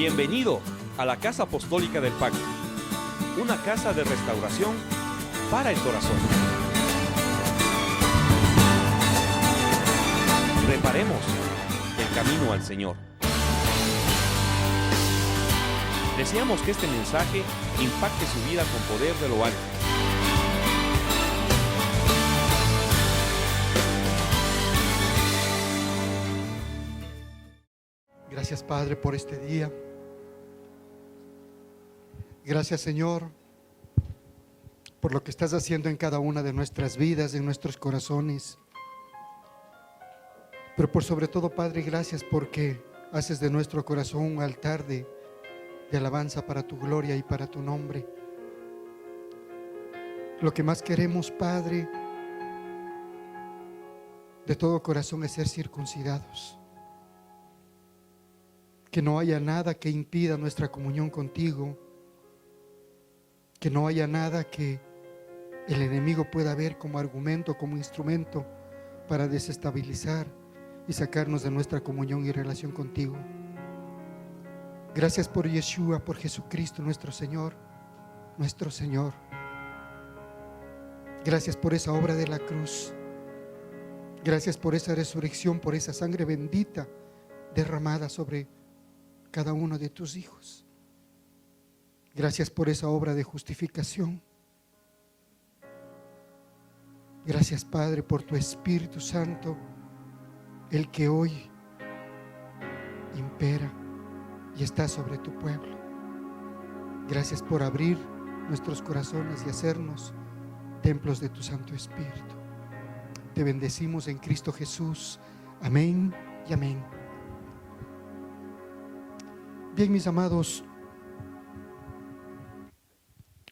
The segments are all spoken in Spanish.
Bienvenido a la Casa Apostólica del Pacto, una casa de restauración para el corazón. Reparemos el camino al Señor. Deseamos que este mensaje impacte su vida con poder de lo alto. Gracias, Padre, por este día. Gracias, Señor, por lo que estás haciendo en cada una de nuestras vidas, en nuestros corazones. Pero por sobre todo, Padre, gracias porque haces de nuestro corazón un altar de alabanza para tu gloria y para tu nombre. Lo que más queremos, Padre, de todo corazón es ser circuncidados. Que no haya nada que impida nuestra comunión contigo, que no haya nada que el enemigo pueda ver como argumento, como instrumento para desestabilizar y sacarnos de nuestra comunión y relación contigo. Gracias por Yeshua, por Jesucristo nuestro Señor, nuestro Señor. Gracias por esa obra de la cruz. Gracias por esa resurrección, por esa sangre bendita derramada sobre cada uno de tus hijos. Gracias por esa obra de justificación. Gracias, Padre, por tu Espíritu Santo, el que hoy impera y está sobre tu pueblo. Gracias por abrir nuestros corazones y hacernos templos de tu Santo Espíritu. Te bendecimos en Cristo Jesús. Amén y amén. Bien, mis amados,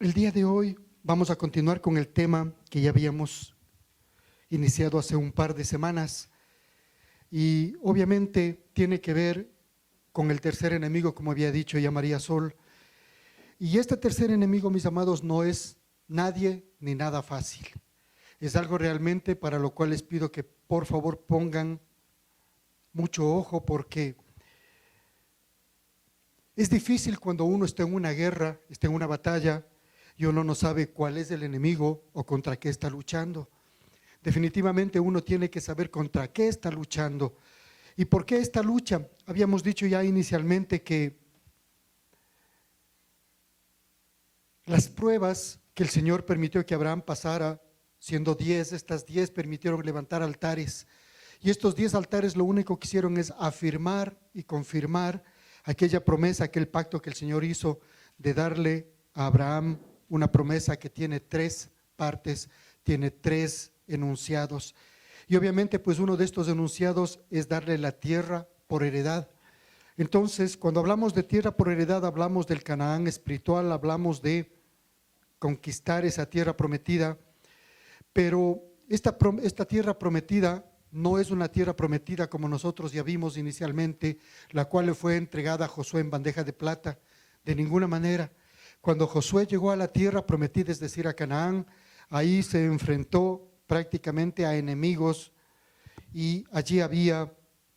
el día de hoy vamos a continuar con el tema que ya habíamos iniciado hace un par de semanas, y obviamente tiene que ver con el tercer enemigo, como había dicho ya María Sol. Y este tercer enemigo, mis amados, no es nadie ni nada fácil. Es algo realmente para lo cual les pido que por favor pongan mucho ojo, porque es difícil cuando uno está en una guerra, está en una batalla, y uno no sabe cuál es el enemigo o contra qué está luchando. Definitivamente uno tiene que saber contra qué está luchando. ¿Y por qué esta lucha? Habíamos dicho ya inicialmente que las pruebas que el Señor permitió que Abraham pasara, siendo 10, estas 10 permitieron levantar altares. Y estos 10 altares lo único que hicieron es afirmar y confirmar aquella promesa, aquel pacto que el Señor hizo de darle a Abraham una promesa que tiene 3 partes, tiene 3 enunciados. Y obviamente pues uno de estos enunciados es darle la tierra por heredad. Entonces, cuando hablamos de tierra por heredad, hablamos del Canaán espiritual, hablamos de conquistar esa tierra prometida. Pero esta tierra prometida no es una tierra prometida como nosotros ya vimos inicialmente, la cual le fue entregada a Josué en bandeja de plata. De ninguna manera. Cuando Josué llegó a la tierra prometida, es decir, a Canaán, ahí se enfrentó prácticamente a enemigos, y allí había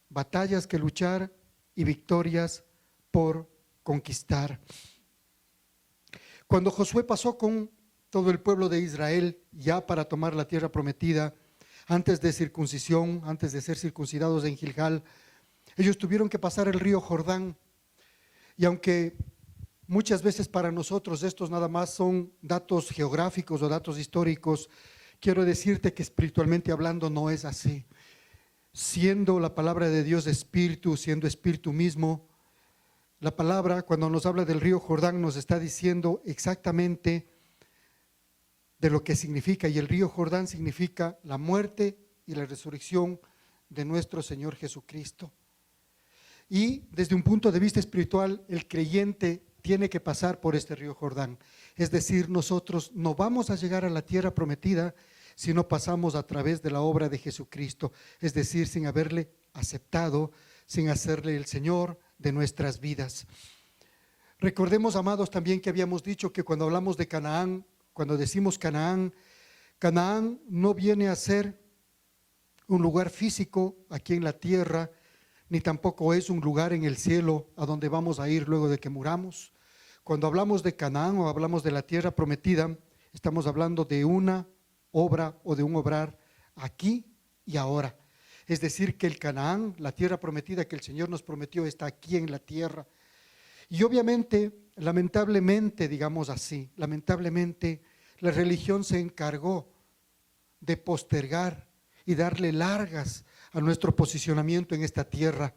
batallas que luchar y victorias por conquistar. Cuando Josué pasó con todo el pueblo de Israel ya para tomar la tierra prometida, antes de circuncisión, antes de ser circuncidados en Gilgal, ellos tuvieron que pasar el río Jordán. Y aunque muchas veces para nosotros estos nada más son datos geográficos o datos históricos, quiero decirte que espiritualmente hablando no es así. Siendo la palabra de Dios espíritu, siendo espíritu mismo, la palabra cuando nos habla del río Jordán nos está diciendo exactamente de lo que significa, y el río Jordán significa la muerte y la resurrección de nuestro Señor Jesucristo. Y desde un punto de vista espiritual, el creyente tiene que pasar por este río Jordán. Es decir, nosotros no vamos a llegar a la tierra prometida si no pasamos a través de la obra de Jesucristo, es decir, sin haberle aceptado, sin hacerle el Señor de nuestras vidas. Recordemos, amados, también que habíamos dicho que cuando hablamos de Canaán, cuando decimos Canaán, Canaán no viene a ser un lugar físico aquí en la tierra, ni tampoco es un lugar en el cielo a donde vamos a ir luego de que muramos. Cuando hablamos de Canaán o hablamos de la tierra prometida, estamos hablando de una obra o de un obrar aquí y ahora. Es decir, que el Canaán, la tierra prometida que el Señor nos prometió, está aquí en la tierra. Y obviamente, lamentablemente, digamos así, lamentablemente la religión se encargó de postergar y darle largas a nuestro posicionamiento en esta tierra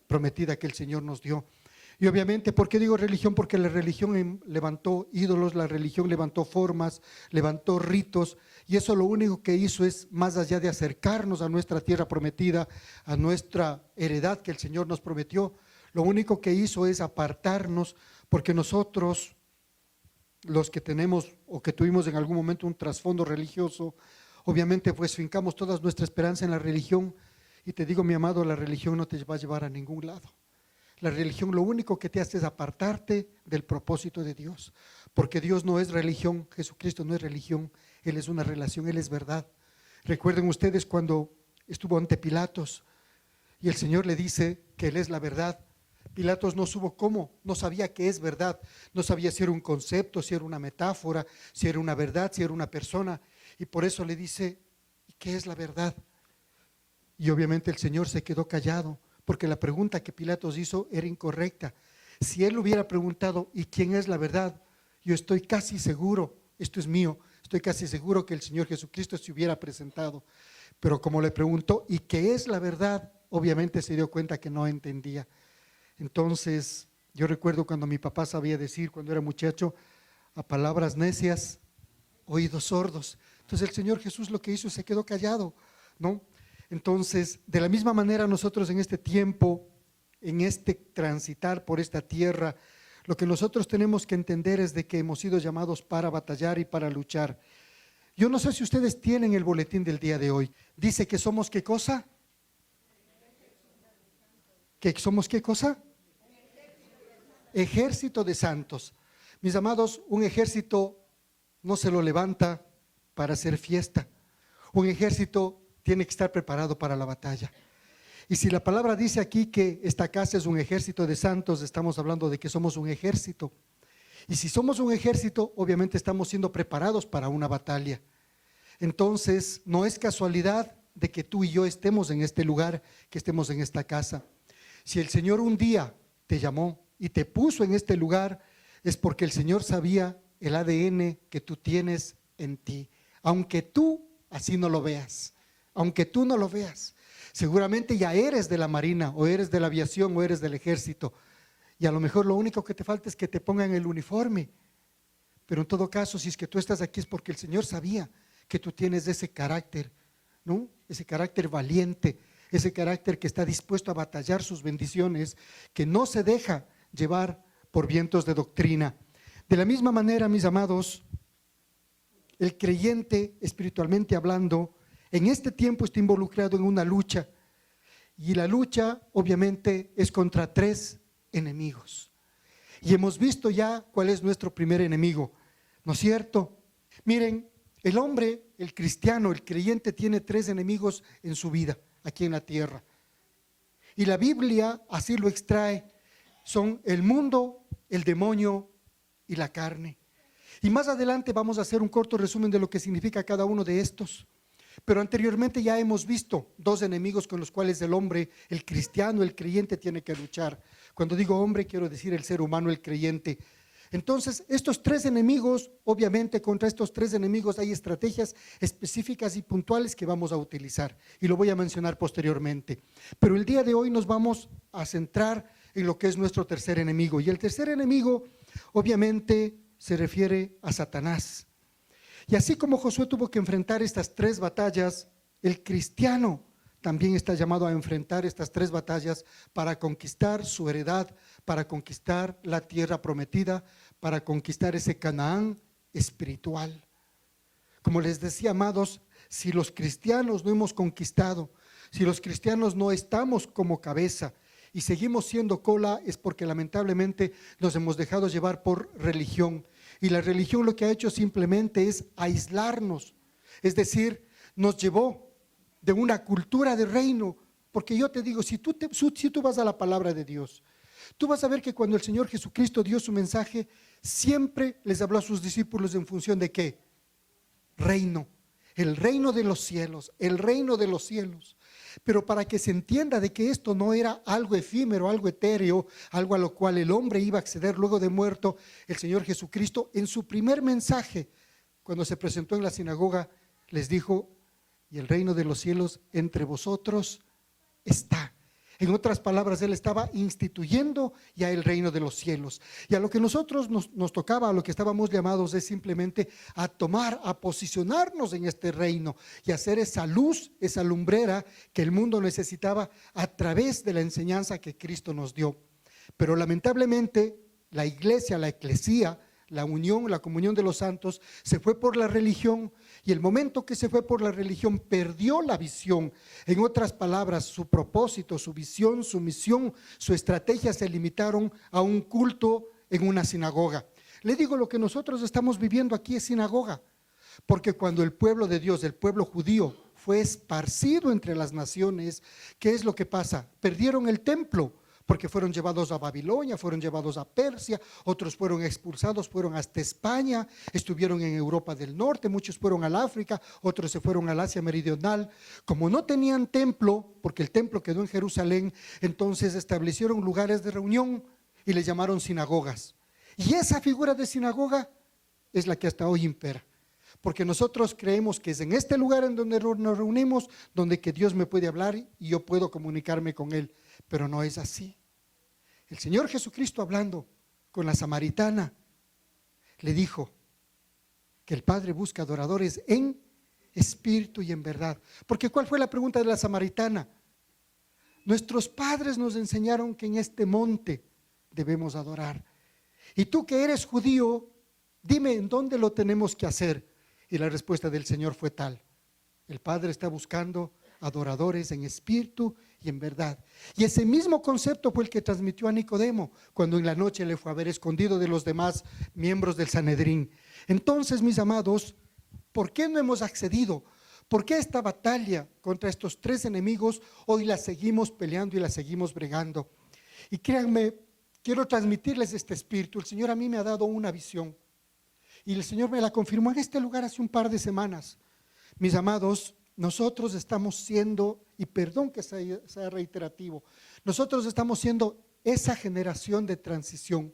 prometida que el Señor nos dio. Y obviamente, ¿por qué digo religión? Porque la religión levantó ídolos, la religión levantó formas, levantó ritos, y eso lo único que hizo es, más allá de acercarnos a nuestra tierra prometida, a nuestra heredad que el Señor nos prometió, lo único que hizo es apartarnos, porque nosotros, los que tenemos o que tuvimos en algún momento un trasfondo religioso, obviamente pues fincamos toda nuestra esperanza en la religión, y te digo, mi amado, la religión no te va a llevar a ningún lado. La religión lo único que te hace es apartarte del propósito de Dios, porque Dios no es religión, Jesucristo no es religión, Él es una relación, Él es verdad. Recuerden ustedes cuando estuvo ante Pilatos y el Señor le dice que Él es la verdad. Pilatos no supo cómo, no sabía qué es verdad, no sabía si era un concepto, si era una metáfora, si era una verdad, si era una persona, y por eso le dice, ¿y qué es la verdad? Y obviamente el Señor se quedó callado, porque la pregunta que Pilatos hizo era incorrecta. Si él hubiera preguntado, ¿y quién es la verdad? Yo estoy casi seguro, esto es mío, estoy casi seguro que el Señor Jesucristo se hubiera presentado. Pero como le preguntó, ¿y qué es la verdad? Obviamente se dio cuenta que no entendía. Entonces, yo recuerdo cuando mi papá sabía decir, cuando era muchacho, a palabras necias, oídos sordos. Entonces el Señor Jesús lo que hizo, se quedó callado, ¿no? Entonces, de la misma manera nosotros en este tiempo, en este transitar por esta tierra, lo que nosotros tenemos que entender es de que hemos sido llamados para batallar y para luchar. Yo no sé si ustedes tienen el boletín del día de hoy. Dice que somos ¿qué cosa? ¿Que somos qué cosa? Ejército de santos. Mis amados, un ejército no se lo levanta para hacer fiesta. Un ejército tiene que estar preparado para la batalla. Y si la palabra dice aquí que esta casa es un ejército de santos, estamos hablando de que somos un ejército. Y si somos un ejército, obviamente estamos siendo preparados para una batalla. Entonces, no es casualidad de que tú y yo estemos en este lugar, que estemos en esta casa. Si el Señor un día te llamó y te puso en este lugar, es porque el Señor sabía el ADN que tú tienes en ti, aunque tú así no lo veas. Aunque tú no lo veas, seguramente ya eres de la marina o eres de la aviación o eres del ejército, y a lo mejor lo único que te falta es que te pongan el uniforme, pero en todo caso, si es que tú estás aquí es porque el Señor sabía que tú tienes ese carácter, ¿no? Ese carácter valiente, ese carácter que está dispuesto a batallar sus bendiciones, que no se deja llevar por vientos de doctrina. De la misma manera, mis amados, el creyente, espiritualmente hablando, en este tiempo está involucrado en una lucha, y la lucha obviamente es contra tres enemigos. Y hemos visto ya cuál es nuestro primer enemigo, ¿no es cierto? Miren, el hombre, el cristiano, el creyente tiene tres enemigos en su vida, aquí en la tierra. Y la Biblia así lo extrae, son el mundo, el demonio y la carne. Y más adelante vamos a hacer un corto resumen de lo que significa cada uno de estos. Pero anteriormente ya hemos visto dos enemigos con los cuales el hombre, el cristiano, el creyente tiene que luchar. Cuando digo hombre quiero decir el ser humano, el creyente. Entonces estos tres enemigos, obviamente contra estos tres enemigos hay estrategias específicas y puntuales que vamos a utilizar, y lo voy a mencionar posteriormente. Pero el día de hoy nos vamos a centrar en lo que es nuestro tercer enemigo, y el tercer enemigo obviamente se refiere a Satanás. Y así como Josué tuvo que enfrentar estas tres batallas, el cristiano también está llamado a enfrentar estas tres batallas para conquistar su heredad, para conquistar la tierra prometida, para conquistar ese Canaán espiritual. Como les decía, amados, si los cristianos no hemos conquistado, si los cristianos no estamos como cabeza y seguimos siendo cola, es porque lamentablemente nos hemos dejado llevar por religión. Y la religión lo que ha hecho simplemente es aislarnos, es decir, nos llevó de una cultura de reino Porque yo te digo, si tú vas a la palabra de Dios, tú vas a ver que cuando el Señor Jesucristo dio su mensaje, siempre les habló a sus discípulos en función de ¿qué? Reino, el reino de los cielos, el reino de los cielos. Pero para que se entienda de que esto no era algo efímero, algo etéreo, algo a lo cual el hombre iba a acceder luego de muerto, el Señor Jesucristo en su primer mensaje, cuando se presentó en la sinagoga, les dijo: y el reino de los cielos entre vosotros está. En otras palabras, Él estaba instituyendo ya el reino de los cielos. Y a lo que nosotros nos tocaba, a lo que estábamos llamados, es simplemente a tomar, a posicionarnos en este reino y hacer esa luz, esa lumbrera que el mundo necesitaba a través de la enseñanza que Cristo nos dio. Pero lamentablemente la iglesia, la eclesía, la unión, la comunión de los santos, se fue por la religión, y el momento que se fue por la religión perdió la visión. En otras palabras, su propósito, su visión, su misión, su estrategia se limitaron a un culto en una sinagoga. Le digo, lo que nosotros estamos viviendo aquí es sinagoga, porque cuando el pueblo de Dios, el pueblo judío, fue esparcido entre las naciones, ¿qué es lo que pasa? Perdieron el templo, porque fueron llevados a Babilonia, fueron llevados a Persia, otros fueron expulsados, fueron hasta España, estuvieron en Europa del Norte, muchos fueron al África, otros se fueron al Asia Meridional. Como no tenían templo, porque el templo quedó en Jerusalén, entonces establecieron lugares de reunión y les llamaron sinagogas. Y esa figura de sinagoga es la que hasta hoy impera, porque nosotros creemos que es en este lugar en donde nos reunimos, donde que Dios me puede hablar y yo puedo comunicarme con Él, pero no es así. El Señor Jesucristo, hablando con la samaritana, le dijo que el Padre busca adoradores en espíritu y en verdad. Porque ¿cuál fue la pregunta de la samaritana? Nuestros padres nos enseñaron que en este monte debemos adorar. Y tú que eres judío, dime en dónde lo tenemos que hacer. Y la respuesta del Señor fue tal: el Padre está buscando adoradores en espíritu y en verdad. Y ese mismo concepto fue el que transmitió a Nicodemo cuando en la noche le fue a ver escondido de los demás miembros del Sanedrín. Entonces, mis amados, ¿por qué no hemos accedido? ¿Por qué esta batalla contra estos tres enemigos hoy la seguimos peleando y la seguimos bregando? Y créanme, quiero transmitirles este espíritu. El Señor a mí me ha dado una visión y el Señor me la confirmó en este lugar hace un par de semanas. Mis amados, nosotros estamos siendo, y perdón que sea reiterativo, nosotros estamos siendo esa generación de transición.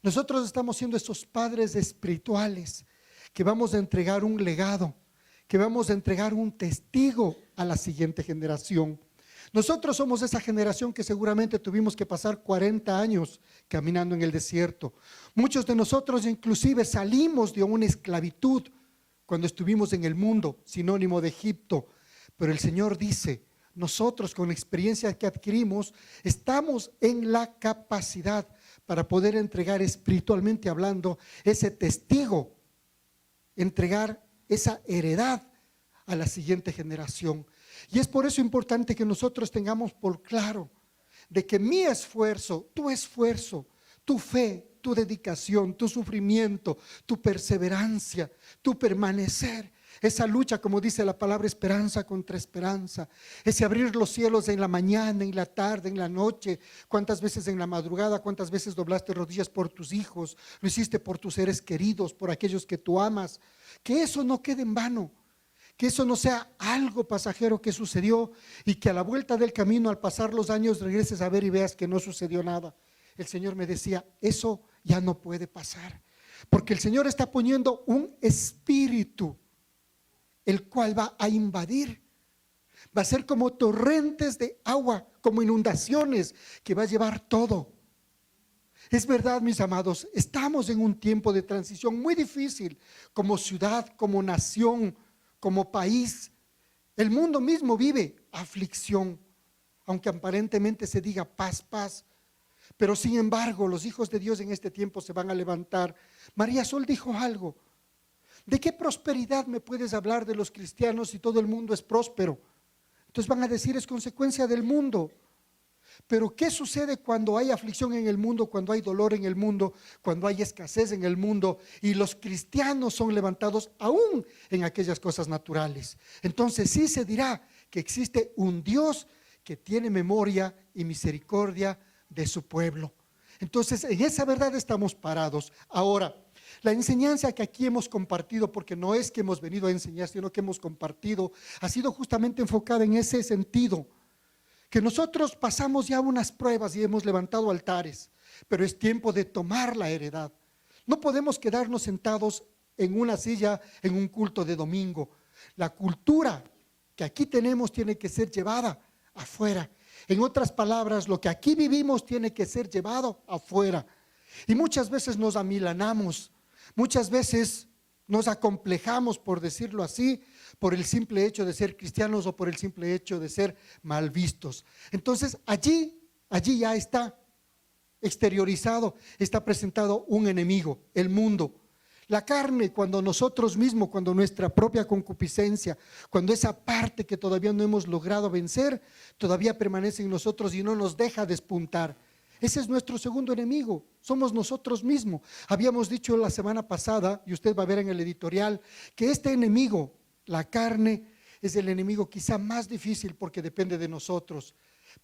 Nosotros estamos siendo esos padres espirituales que vamos a entregar un legado, que vamos a entregar un testigo a la siguiente generación. Nosotros somos esa generación que seguramente tuvimos que pasar 40 años caminando en el desierto. Muchos de nosotros inclusive salimos de una esclavitud cuando estuvimos en el mundo, sinónimo de Egipto. Pero el Señor dice, nosotros con la experiencia que adquirimos, estamos en la capacidad para poder entregar espiritualmente hablando ese testigo, entregar esa heredad a la siguiente generación. Y es por eso importante que nosotros tengamos por claro de que mi esfuerzo, tu fe, tu dedicación, tu sufrimiento, tu perseverancia, tu permanecer, esa lucha, como dice la palabra, esperanza contra esperanza, ese abrir los cielos en la mañana, en la tarde, en la noche, cuántas veces en la madrugada, cuántas veces doblaste rodillas por tus hijos, lo hiciste por tus seres queridos, por aquellos que tú amas, que eso no quede en vano, que eso no sea algo pasajero que sucedió y que a la vuelta del camino, al pasar los años, regreses a ver y veas que no sucedió nada. El Señor me decía, eso ya no puede pasar, porque el Señor está poniendo un espíritu, el cual va a invadir, va a ser como torrentes de agua, como inundaciones, que va a llevar todo. Es verdad, mis amados, estamos en un tiempo de transición muy difícil, como ciudad, como nación, como país. El mundo mismo vive aflicción, aunque aparentemente se diga paz, paz. Pero sin embargo, los hijos de Dios en este tiempo se van a levantar. María Sol dijo algo: ¿de qué prosperidad me puedes hablar de los cristianos si todo el mundo es próspero? Entonces van a decir, es consecuencia del mundo. Pero ¿qué sucede cuando hay aflicción en el mundo, cuando hay dolor en el mundo, cuando hay escasez en el mundo y los cristianos son levantados aún en aquellas cosas naturales? Entonces sí se dirá que existe un Dios que tiene memoria y misericordia de su pueblo. Entonces, en esa verdad estamos parados. Ahora, la enseñanza que aquí hemos compartido, porque no es que hemos venido a enseñar, sino que hemos compartido, ha sido justamente enfocada en ese sentido, que nosotros pasamos ya unas pruebas y hemos levantado altares, pero es tiempo de tomar la heredad. No podemos quedarnos sentados en una silla en un culto de domingo. La cultura que aquí tenemos tiene que ser llevada afuera. En otras palabras, lo que aquí vivimos tiene que ser llevado afuera. Y muchas veces nos amilanamos, muchas veces nos acomplejamos, por decirlo así, por el simple hecho de ser cristianos o por el simple hecho de ser mal vistos. Entonces allí ya está exteriorizado, está presentado un enemigo, el mundo. La carne, cuando nosotros mismos, cuando nuestra propia concupiscencia, cuando esa parte que todavía no hemos logrado vencer, todavía permanece en nosotros y no nos deja despuntar. Ese es nuestro segundo enemigo, somos nosotros mismos. Habíamos dicho la semana pasada, y usted va a ver en el editorial, que este enemigo, la carne, es el enemigo quizá más difícil porque depende de nosotros.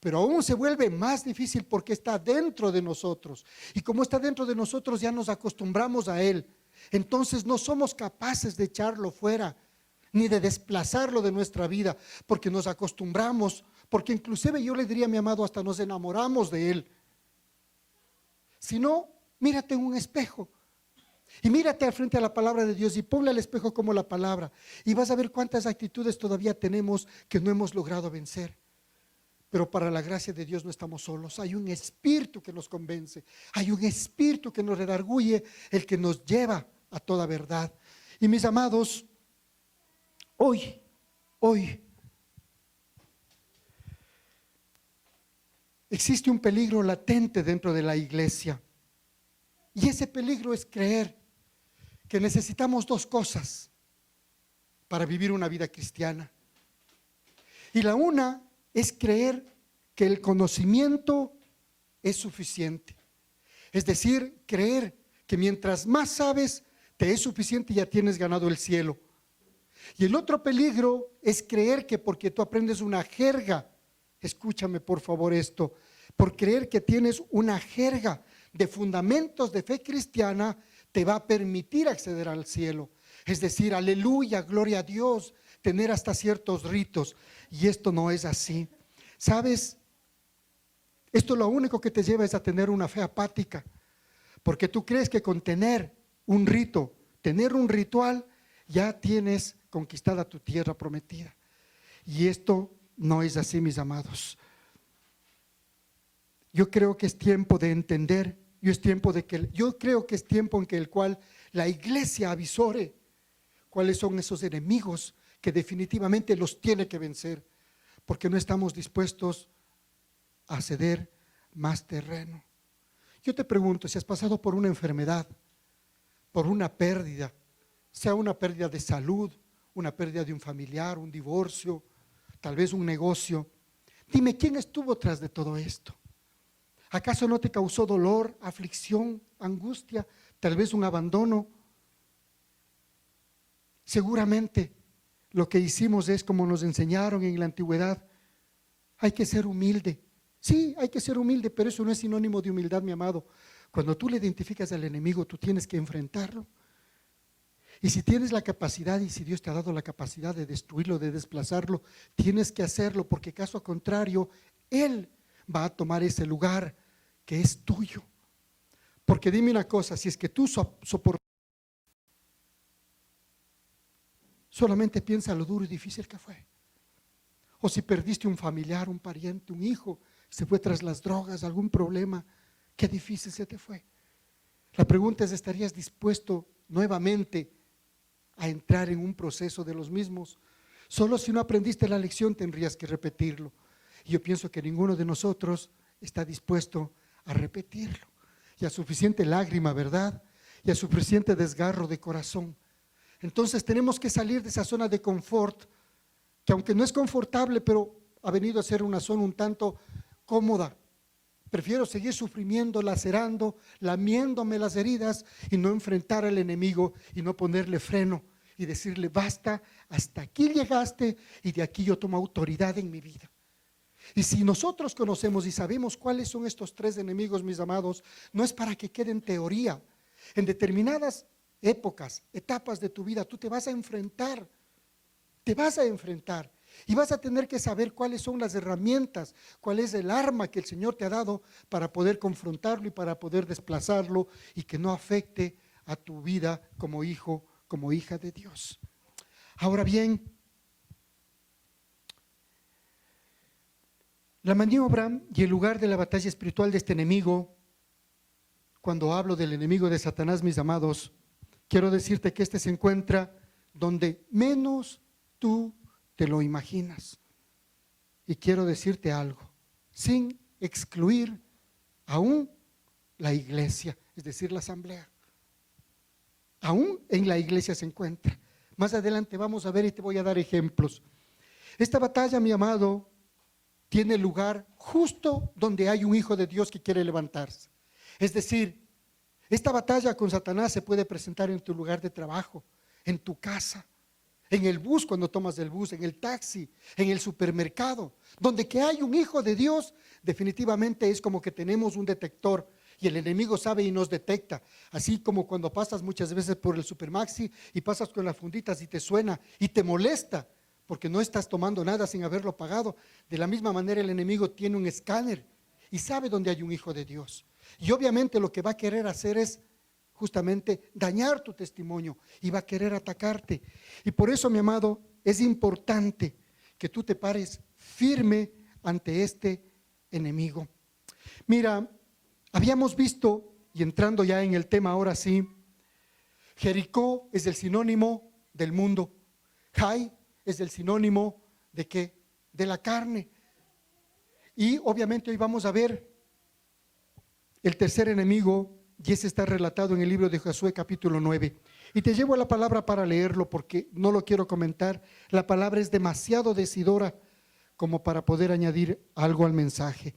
Pero aún se vuelve más difícil porque está dentro de nosotros. Y como está dentro de nosotros, ya nos acostumbramos a él. Entonces no somos capaces de echarlo fuera, ni de desplazarlo de nuestra vida, porque nos acostumbramos, porque inclusive yo le diría a mi amado, hasta nos enamoramos de él. Si no, mírate en un espejo y mírate al frente a la palabra de Dios y ponle al espejo como la palabra y vas a ver cuántas actitudes todavía tenemos que no hemos logrado vencer. Pero para la gracia de Dios no estamos solos, hay un espíritu que nos convence, hay un espíritu que nos redarguye, el que nos lleva a toda verdad. Y mis amados, hoy existe un peligro latente dentro de la iglesia. Y ese peligro es creer que necesitamos dos cosas para vivir una vida cristiana. Y la una es creer que el conocimiento es suficiente. Es decir, creer que mientras más sabes, te es suficiente y ya tienes ganado el cielo. Y el otro peligro es creer que porque tú aprendes una jerga, escúchame por favor esto, por creer que tienes una jerga de fundamentos de fe cristiana, te va a permitir acceder al cielo. Es decir, aleluya, gloria a Dios, tener hasta ciertos ritos. Y esto no es así. ¿Sabes? Esto lo único que te lleva es a tener una fe apática, porque tú crees que con tener un rito, tener un ritual, ya tienes conquistada tu tierra prometida. Y esto no es así, mis amados. Yo creo que es tiempo de entender, yo creo que es tiempo en que el cual la iglesia avisore cuáles son esos enemigos que definitivamente los tiene que vencer, porque no estamos dispuestos a ceder más terreno. Yo te pregunto, si has pasado por una enfermedad, por una pérdida, sea una pérdida de salud, una pérdida de un familiar, un divorcio, tal vez un negocio, dime, ¿quién estuvo tras de todo esto? ¿Acaso no te causó dolor, aflicción, angustia, tal vez un abandono? Seguramente lo que hicimos es como nos enseñaron en la antigüedad, hay que ser humilde. Sí, hay que ser humilde, pero eso no es sinónimo de humildad, mi amado. Cuando tú le identificas al enemigo, tú tienes que enfrentarlo. Y si tienes la capacidad y si Dios te ha dado la capacidad de destruirlo, de desplazarlo, tienes que hacerlo, porque caso contrario, Él va a tomar ese lugar que es tuyo. Porque dime una cosa, si es que tú soportas, solamente piensa lo duro y difícil que fue. O si perdiste un familiar, un pariente, un hijo, se fue tras las drogas, algún problema, qué difícil se te fue. La pregunta es, ¿estarías dispuesto nuevamente a entrar en un proceso de los mismos? Solo si no aprendiste la lección tendrías que repetirlo. Y yo pienso que ninguno de nosotros está dispuesto a repetirlo. Y a suficiente lágrima, ¿verdad? Y a suficiente desgarro de corazón. Entonces tenemos que salir de esa zona de confort, que aunque no es confortable, pero ha venido a ser una zona un tanto cómoda. Prefiero seguir sufriendo, lacerando, lamiéndome las heridas y no enfrentar al enemigo y no ponerle freno y decirle, basta, hasta aquí llegaste y de aquí yo tomo autoridad en mi vida. Y si nosotros conocemos y sabemos cuáles son estos tres enemigos, mis amados, no es para que quede en teoría. En determinadas épocas, etapas de tu vida, tú te vas a enfrentar y vas a tener que saber cuáles son las herramientas, cuál es el arma que el Señor te ha dado para poder confrontarlo y para poder desplazarlo y que no afecte a tu vida como hijo, como hija de Dios. Ahora bien, la maniobra y el lugar de la batalla espiritual de este enemigo, cuando hablo del enemigo de Satanás, mis amados, quiero decirte que este se encuentra donde menos tú te lo imaginas. Y quiero decirte algo, sin excluir aún la iglesia, es decir, la asamblea. Aún en la iglesia se encuentra. Más adelante vamos a ver y te voy a dar ejemplos. Esta batalla, mi amado, tiene lugar justo donde hay un hijo de Dios que quiere levantarse. Es decir, esta batalla con Satanás se puede presentar en tu lugar de trabajo, en tu casa, en el bus cuando tomas el bus, en el taxi, en el supermercado. Donde que hay un hijo de Dios, definitivamente es como que tenemos un detector y el enemigo sabe y nos detecta. Así como cuando pasas muchas veces por el Supermaxi y pasas con las funditas y te suena y te molesta porque no estás tomando nada sin haberlo pagado. De la misma manera el enemigo tiene un escáner y sabe dónde hay un hijo de Dios. Y obviamente lo que va a querer hacer es justamente dañar tu testimonio y va a querer atacarte. Y por eso, mi amado, es importante que tú te pares firme ante este enemigo. Mira, habíamos visto, y entrando ya en el tema ahora sí, Jericó es el sinónimo del mundo. Jai es el sinónimo de ¿qué? De la carne. Y obviamente hoy vamos a ver el tercer enemigo, y ese está relatado en el libro de Josué capítulo 9. Y te llevo a la palabra para leerlo porque no lo quiero comentar. La palabra es demasiado decidora como para poder añadir algo al mensaje.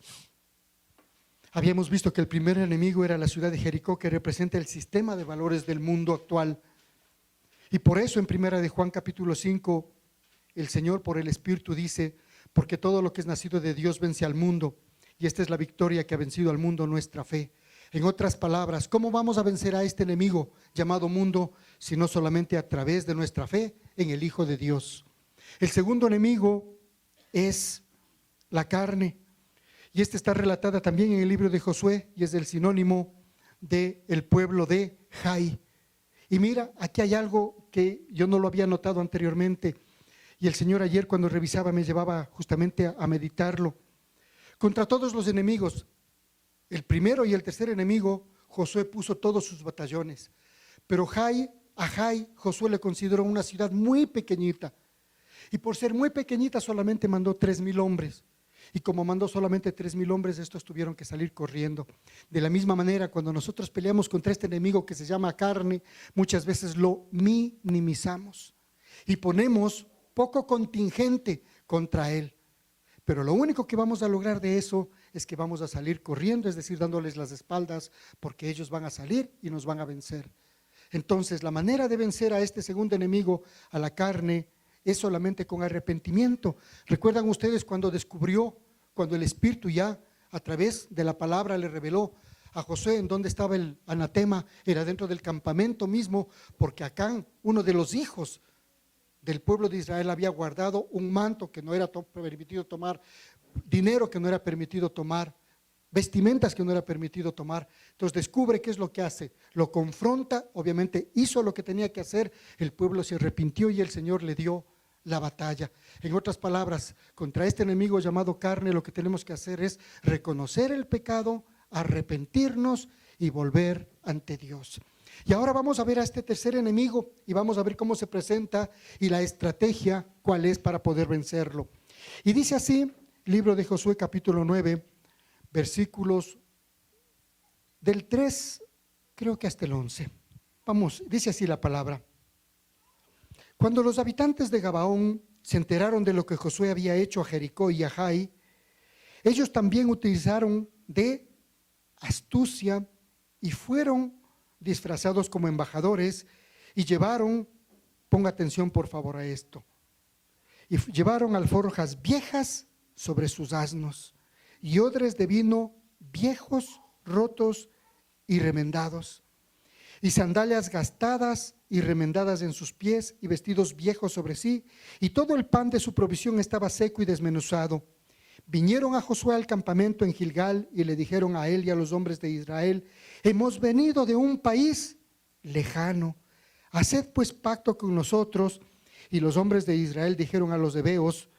Habíamos visto que el primer enemigo era la ciudad de Jericó, que representa el sistema de valores del mundo actual. Y por eso en primera de Juan capítulo 5, el Señor por el Espíritu dice, porque todo lo que es nacido de Dios vence al mundo, y esta es la victoria que ha vencido al mundo, nuestra fe. En otras palabras, ¿cómo vamos a vencer a este enemigo llamado mundo, si no solamente a través de nuestra fe en el Hijo de Dios? El segundo enemigo es la carne, y esta está relatada también en el libro de Josué, y es el sinónimo del pueblo de Jai. Y mira, aquí hay algo que yo no lo había notado anteriormente, y el Señor ayer cuando revisaba me llevaba justamente a meditarlo. Contra todos los enemigos, el primero y el tercer enemigo, Josué puso todos sus batallones. Pero a Jai, Josué le consideró una ciudad muy pequeñita. Y por ser muy pequeñita solamente mandó 3,000 hombres. Y como mandó solamente 3,000 hombres, estos tuvieron que salir corriendo. De la misma manera, cuando nosotros peleamos contra este enemigo que se llama carne, muchas veces lo minimizamos. Y ponemos poco contingente contra él. Pero lo único que vamos a lograr de eso es que vamos a salir corriendo, es decir, dándoles las espaldas, porque ellos van a salir y nos van a vencer. Entonces, la manera de vencer a este segundo enemigo, a la carne, es solamente con arrepentimiento. ¿Recuerdan ustedes cuando el Espíritu ya a través de la palabra le reveló a Josué en dónde estaba el anatema? Era dentro del campamento mismo, porque Acán, uno de los hijos del pueblo de Israel, había guardado un manto que no era permitido tomar, dinero que no era permitido tomar, vestimentas que no era permitido tomar. Entonces descubre qué es lo que hace, lo confronta, obviamente hizo lo que tenía que hacer, el pueblo se arrepintió y el Señor le dio la batalla. En otras palabras, contra este enemigo llamado carne, lo que tenemos que hacer es reconocer el pecado, arrepentirnos y volver ante Dios. Y ahora vamos a ver a este tercer enemigo y vamos a ver cómo se presenta y la estrategia cuál es para poder vencerlo. Y dice así, libro de Josué capítulo 9, versículos del 3, creo que hasta el 11. Vamos, dice así la palabra. Cuando los habitantes de Gabaón se enteraron de lo que Josué había hecho a Jericó y a Jai, ellos también utilizaron de astucia y fueron disfrazados como embajadores y llevaron, ponga atención por favor a esto, y llevaron alforjas viejas sobre sus asnos, y odres de vino viejos, rotos y remendados, y sandalias gastadas y remendadas en sus pies, y vestidos viejos sobre sí, y todo el pan de su provisión estaba seco y desmenuzado. Vinieron a Josué al campamento en Gilgal y le dijeron a él y a los hombres de Israel: hemos venido de un país lejano, haced pues pacto con nosotros. Y los hombres de Israel dijeron a los heveos,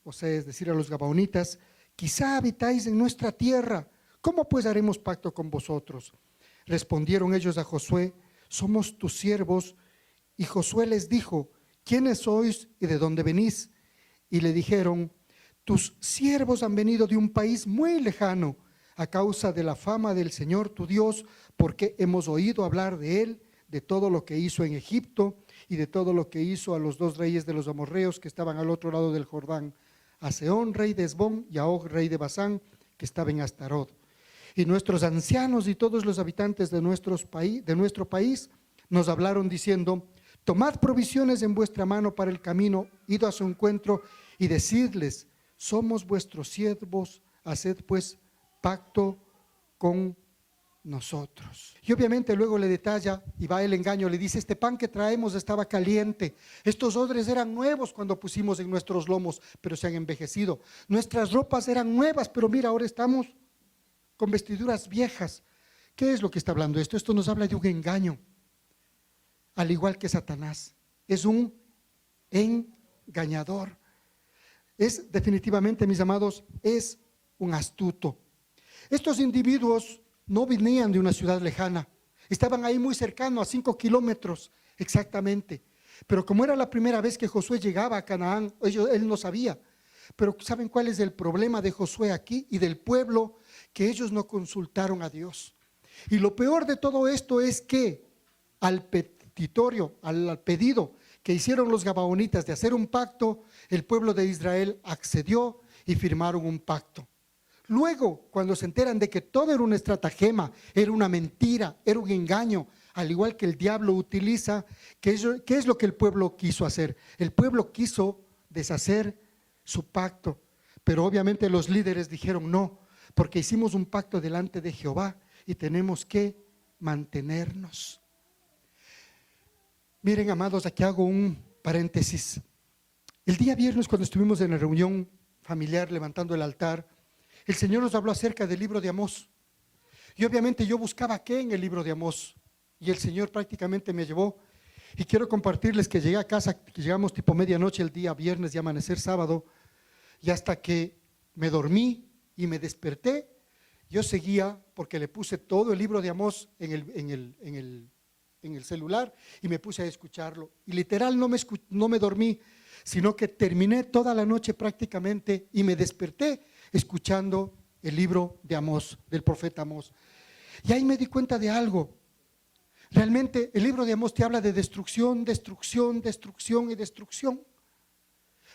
o sea, es decir, a los gabaonitas: quizá habitáis en nuestra tierra, ¿cómo pues haremos pacto con vosotros? Respondieron ellos a Josué: somos tus siervos. Y Josué les dijo: ¿quiénes sois y de dónde venís? Y le dijeron: tus siervos han venido de un país muy lejano a causa de la fama del Señor tu Dios, porque hemos oído hablar de él, de todo lo que hizo en Egipto y de todo lo que hizo a los dos reyes de los amorreos que estaban al otro lado del Jordán, a Sehón, rey de Hesbón, y a Og, rey de Basán, que estaba en Astarot. Y nuestros ancianos y todos los habitantes de nuestro país nos hablaron diciendo: tomad provisiones en vuestra mano para el camino, id a su encuentro y decidles: somos vuestros siervos, haced pues pacto con nosotros. Y obviamente luego le detalla y va el engaño, le dice: este pan que traemos estaba caliente, estos odres eran nuevos cuando pusimos en nuestros lomos, pero se han envejecido, nuestras ropas eran nuevas, pero mira, ahora estamos con vestiduras viejas. ¿Qué es lo que está hablando esto? Esto nos habla de un engaño, al igual que Satanás, es un engañador. Es definitivamente, mis amados, es un astuto. Estos individuos no venían de una ciudad lejana, estaban ahí muy cercano, a 5 kilómetros exactamente. Pero como era la primera vez que Josué llegaba a Canaán, él no sabía. Pero ¿saben cuál es el problema de Josué aquí y del pueblo? Que ellos no consultaron a Dios. Y lo peor de todo esto es que al petitorio, al pedido que hicieron los gabaonitas de hacer un pacto, el pueblo de Israel accedió y firmaron un pacto. Luego, cuando se enteran de que todo era una estratagema, era una mentira, era un engaño, al igual que el diablo utiliza, ¿qué es lo que el pueblo quiso hacer? El pueblo quiso deshacer su pacto, pero obviamente los líderes dijeron no, porque hicimos un pacto delante de Jehová y tenemos que mantenernos. Miren, amados, aquí hago un paréntesis. El día viernes, cuando estuvimos en la reunión familiar levantando el altar, el Señor nos habló acerca del libro de Amós. Y obviamente yo buscaba qué en el libro de Amós. Y el Señor prácticamente me llevó. Y quiero compartirles que llegué a casa, que llegamos tipo medianoche el día viernes y amanecer sábado. Y hasta que me dormí y me desperté, yo seguía, porque le puse todo el libro de Amós en el celular y me puse a escucharlo. Y literal no me dormí, sino que terminé toda la noche prácticamente y me desperté escuchando el libro de Amós, del profeta Amós. Y ahí me di cuenta de algo. Realmente el libro de Amós te habla de destrucción, destrucción, destrucción y destrucción.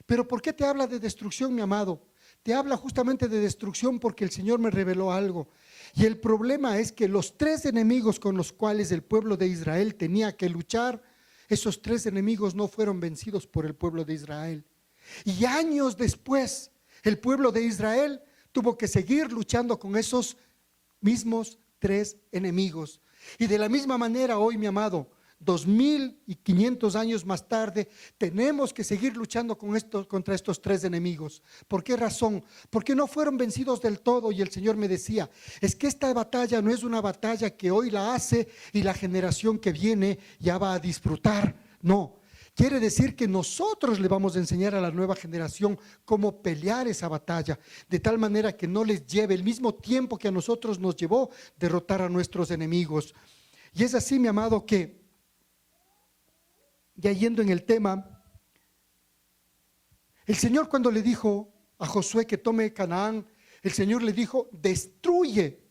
Pero ¿por qué te habla de destrucción, mi amado? Te habla justamente de destrucción porque el Señor me reveló algo. Y el problema es que los 3 enemigos con los cuales el pueblo de Israel tenía que luchar, esos 3 enemigos no fueron vencidos por el pueblo de Israel. Y años después, el pueblo de Israel tuvo que seguir luchando con esos mismos 3 enemigos. Y de la misma manera hoy, mi amado, 2500 años más tarde, tenemos que seguir luchando contra estos 3 enemigos. ¿Por qué razón? Porque no fueron vencidos del todo. Y el Señor me decía: es que esta batalla no es una batalla que hoy la hace y la generación que viene ya va a disfrutar. No, quiere decir que nosotros le vamos a enseñar a la nueva generación cómo pelear esa batalla, de tal manera que no les lleve el mismo tiempo que a nosotros nos llevó derrotar a nuestros enemigos. Y es así, mi amado, que ya yendo en el tema, el Señor, cuando le dijo a Josué que tome Canaán, el Señor le dijo: destruye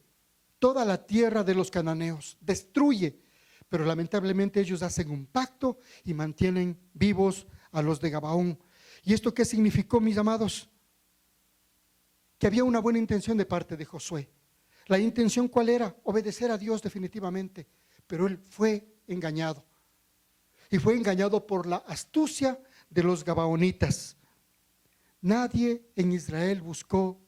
toda la tierra de los cananeos, destruye. Pero lamentablemente ellos hacen un pacto y mantienen vivos a los de Gabaón. ¿Y esto qué significó, mis amados? Que había una buena intención de parte de Josué. ¿La intención cuál era? Obedecer a Dios definitivamente, pero él fue engañado. Y fue engañado por la astucia de los gabaonitas. Nadie en Israel buscó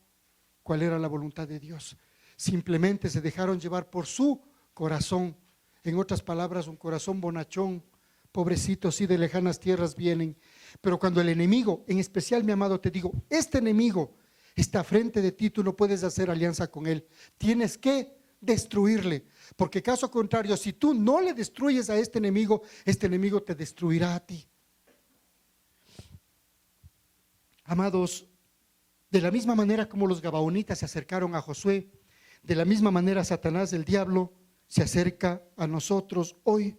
cuál era la voluntad de Dios. Simplemente se dejaron llevar por su corazón. En otras palabras, un corazón bonachón. Pobrecitos, sí, de lejanas tierras vienen. Pero cuando el enemigo, en especial, mi amado, te digo, este enemigo está frente de ti, tú no puedes hacer alianza con él. Tienes que destruirle. Porque caso contrario, si tú no le destruyes a este enemigo te destruirá a ti. Amados, de la misma manera como los gabaonitas se acercaron a Josué, de la misma manera Satanás, el diablo, se acerca a nosotros hoy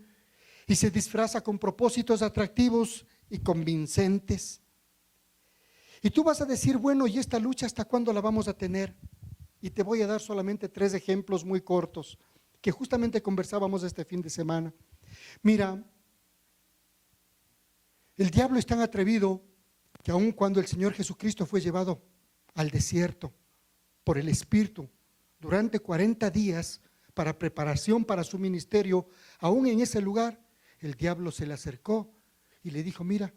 y se disfraza con propósitos atractivos y convincentes. Y tú vas a decir, bueno, ¿y esta lucha hasta cuándo la vamos a tener? Y te voy a dar solamente 3 ejemplos muy cortos que justamente conversábamos este fin de semana. Mira, el diablo es tan atrevido que aun cuando el Señor Jesucristo fue llevado al desierto por el Espíritu durante 40 días para preparación para su ministerio, aún en ese lugar, el diablo se le acercó y le dijo, mira,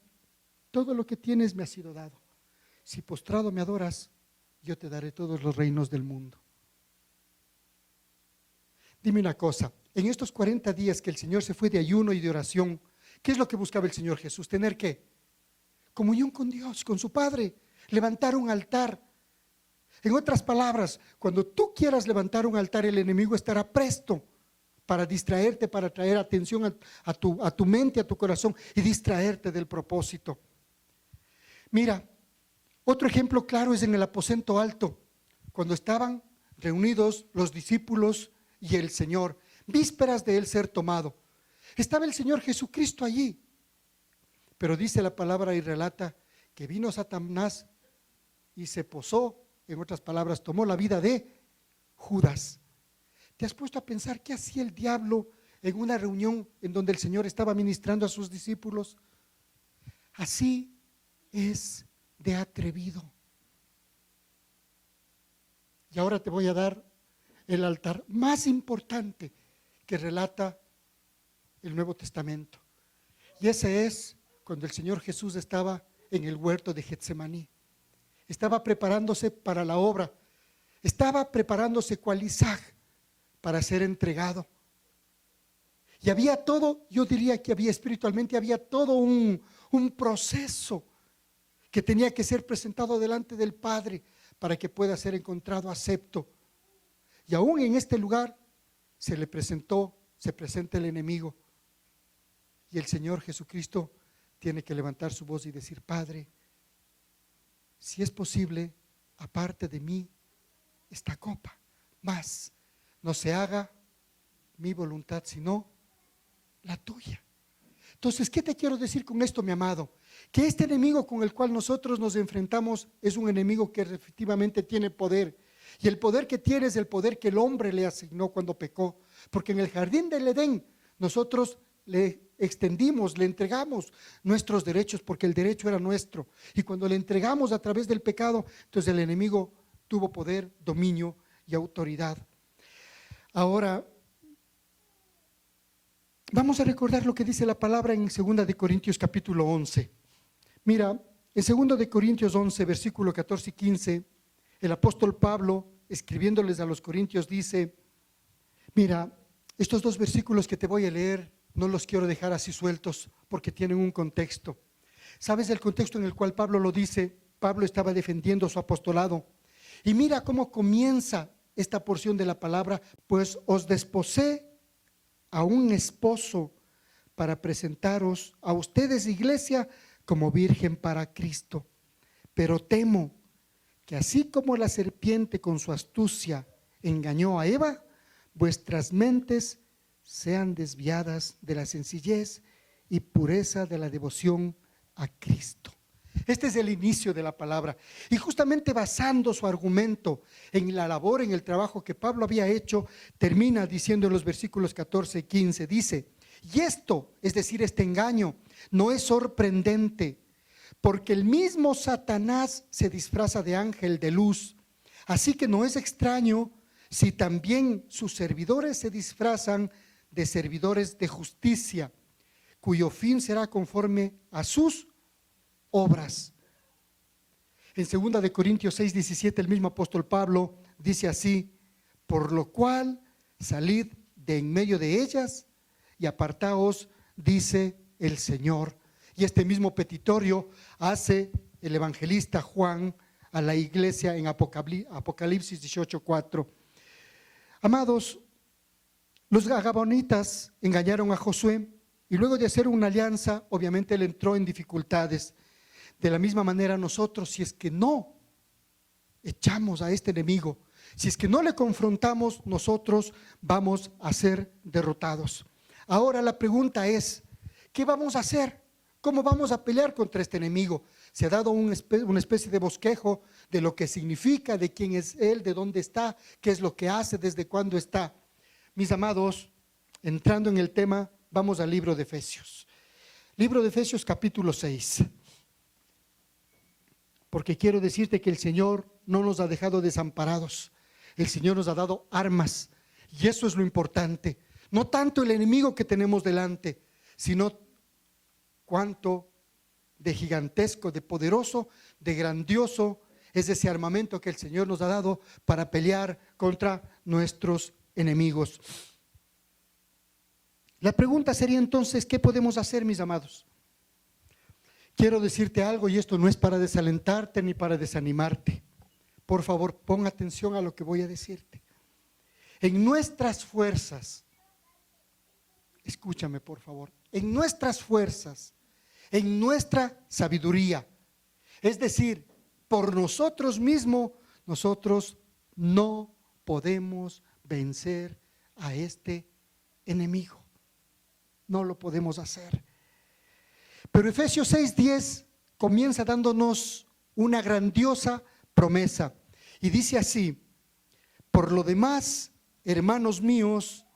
todo lo que tienes me ha sido dado. Si postrado me adoras, yo te daré todos los reinos del mundo. Dime una cosa, en estos 40 días que el Señor se fue de ayuno y de oración, ¿qué es lo que buscaba el Señor Jesús? ¿Tener qué? Comunión con Dios, con su Padre, levantar un altar. En otras palabras, cuando tú quieras levantar un altar, el enemigo estará presto para distraerte, para traer atención a tu mente, a tu corazón y distraerte del propósito. Mira, otro ejemplo claro es en el aposento alto, cuando estaban reunidos los discípulos y el Señor, vísperas de él ser tomado. Estaba el Señor Jesucristo allí, pero dice la palabra y relata que vino Satanás y se posó, en otras palabras, tomó la vida de Judas. ¿Te has puesto a pensar qué hacía el diablo en una reunión en donde el Señor estaba ministrando a sus discípulos? Así es de atrevido. Y ahora te voy a dar el altar más importante que relata el Nuevo Testamento. Y ese es cuando el Señor Jesús estaba en el huerto de Getsemaní. Estaba preparándose para la obra. Estaba preparándose cual Isaac para ser entregado. Y había todo, yo diría que había espiritualmente, había todo un proceso que tenía que ser presentado delante del Padre para que pueda ser encontrado acepto. Y aún en este lugar se presenta el enemigo. Y el Señor Jesucristo tiene que levantar su voz y decir, Padre, si es posible, aparte de mí esta copa, mas no se haga mi voluntad, sino la tuya. Entonces, ¿qué te quiero decir con esto, mi amado? Que este enemigo con el cual nosotros nos enfrentamos es un enemigo que efectivamente tiene poder. Y el poder que tiene es el poder que el hombre le asignó cuando pecó. Porque en el jardín del Edén nosotros le extendimos, le entregamos nuestros derechos porque el derecho era nuestro. Y cuando le entregamos a través del pecado, entonces el enemigo tuvo poder, dominio y autoridad. Ahora, vamos a recordar lo que dice la palabra en 2 de Corintios capítulo 11. Mira, en 2 de Corintios 11, versículo 14 y 15, el apóstol Pablo, escribiéndoles a los corintios, dice, mira, estos 2 versículos que te voy a leer, no los quiero dejar así sueltos porque tienen un contexto. ¿Sabes el contexto en el cual Pablo lo dice? Pablo estaba defendiendo su apostolado. Y mira cómo comienza esta porción de la palabra, pues os desposé a un esposo para presentaros a ustedes, iglesia, como virgen para Cristo. Pero temo que así como la serpiente con su astucia engañó a Eva, vuestras mentes sean desviadas de la sencillez y pureza de la devoción a Cristo. Este es el inicio de la palabra. Y justamente basando su argumento en la labor, en el trabajo que Pablo había hecho, termina diciendo en los versículos 14 y 15, dice, y esto, es decir, este engaño, no es sorprendente, porque el mismo Satanás se disfraza de ángel de luz. Así que no es extraño si también sus servidores se disfrazan de servidores de justicia, cuyo fin será conforme a sus obras. En 2 de Corintios 6:17 el mismo apóstol Pablo dice así: por lo cual salid de en medio de ellas y apartaos, dice el Señor. Y este mismo petitorio hace el evangelista Juan a la iglesia en Apocalipsis 18:4. Amados, los gabonitas engañaron a Josué y luego de hacer una alianza, obviamente él entró en dificultades. De la misma manera nosotros, si es que no echamos a este enemigo, si es que no le confrontamos, nosotros vamos a ser derrotados. Ahora la pregunta es, ¿qué vamos a hacer? ¿Cómo vamos a pelear contra este enemigo? Se ha dado una especie de bosquejo de lo que significa, de quién es él, de dónde está, qué es lo que hace, desde cuándo está. Mis amados, entrando en el tema, vamos al libro de Efesios. Libro de Efesios capítulo 6. Porque quiero decirte que el Señor no nos ha dejado desamparados. El Señor nos ha dado armas. Y eso es lo importante. No tanto el enemigo que tenemos delante, sino cuánto de gigantesco, de poderoso, de grandioso es ese armamento que el Señor nos ha dado para pelear contra nuestros enemigos. La pregunta sería entonces, ¿qué podemos hacer, mis amados? Quiero decirte algo, y esto no es para desalentarte ni para desanimarte. Por favor, pon atención a lo que voy a decirte. En nuestras fuerzas, escúchame por favor, en nuestras fuerzas, en nuestra sabiduría, es decir, por nosotros mismos, nosotros no podemos vencer a este enemigo. No lo podemos hacer. Pero Efesios 6:10 comienza dándonos una grandiosa promesa y dice así: por lo demás, hermanos míos,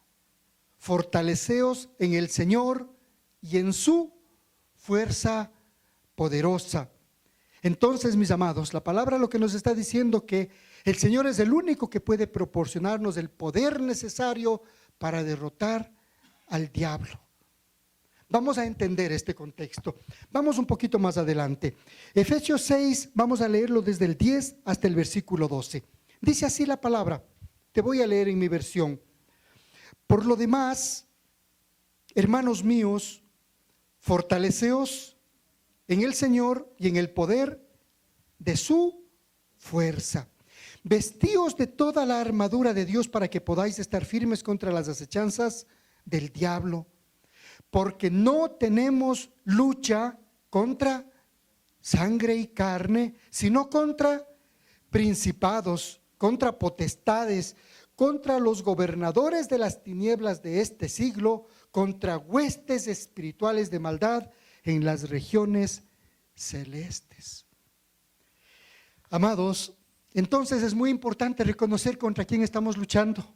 fortaleceos en el Señor y en su fuerza poderosa. Entonces, mis amados, la palabra lo que nos está diciendo que el Señor es el único que puede proporcionarnos el poder necesario para derrotar al diablo. Vamos a entender este contexto. Vamos un poquito más adelante. Efesios 6, vamos a leerlo desde el 10 hasta el versículo 12. Dice así la palabra. Te voy a leer en mi versión. Por lo demás, hermanos míos, fortaleceos en el Señor y en el poder de su fuerza. Vestíos de toda la armadura de Dios para que podáis estar firmes contra las acechanzas del diablo. Porque no tenemos lucha contra sangre y carne, sino contra principados, contra potestades, contra los gobernadores de las tinieblas de este siglo, contra huestes espirituales de maldad en las regiones celestes. Amados, entonces es muy importante reconocer contra quién estamos luchando.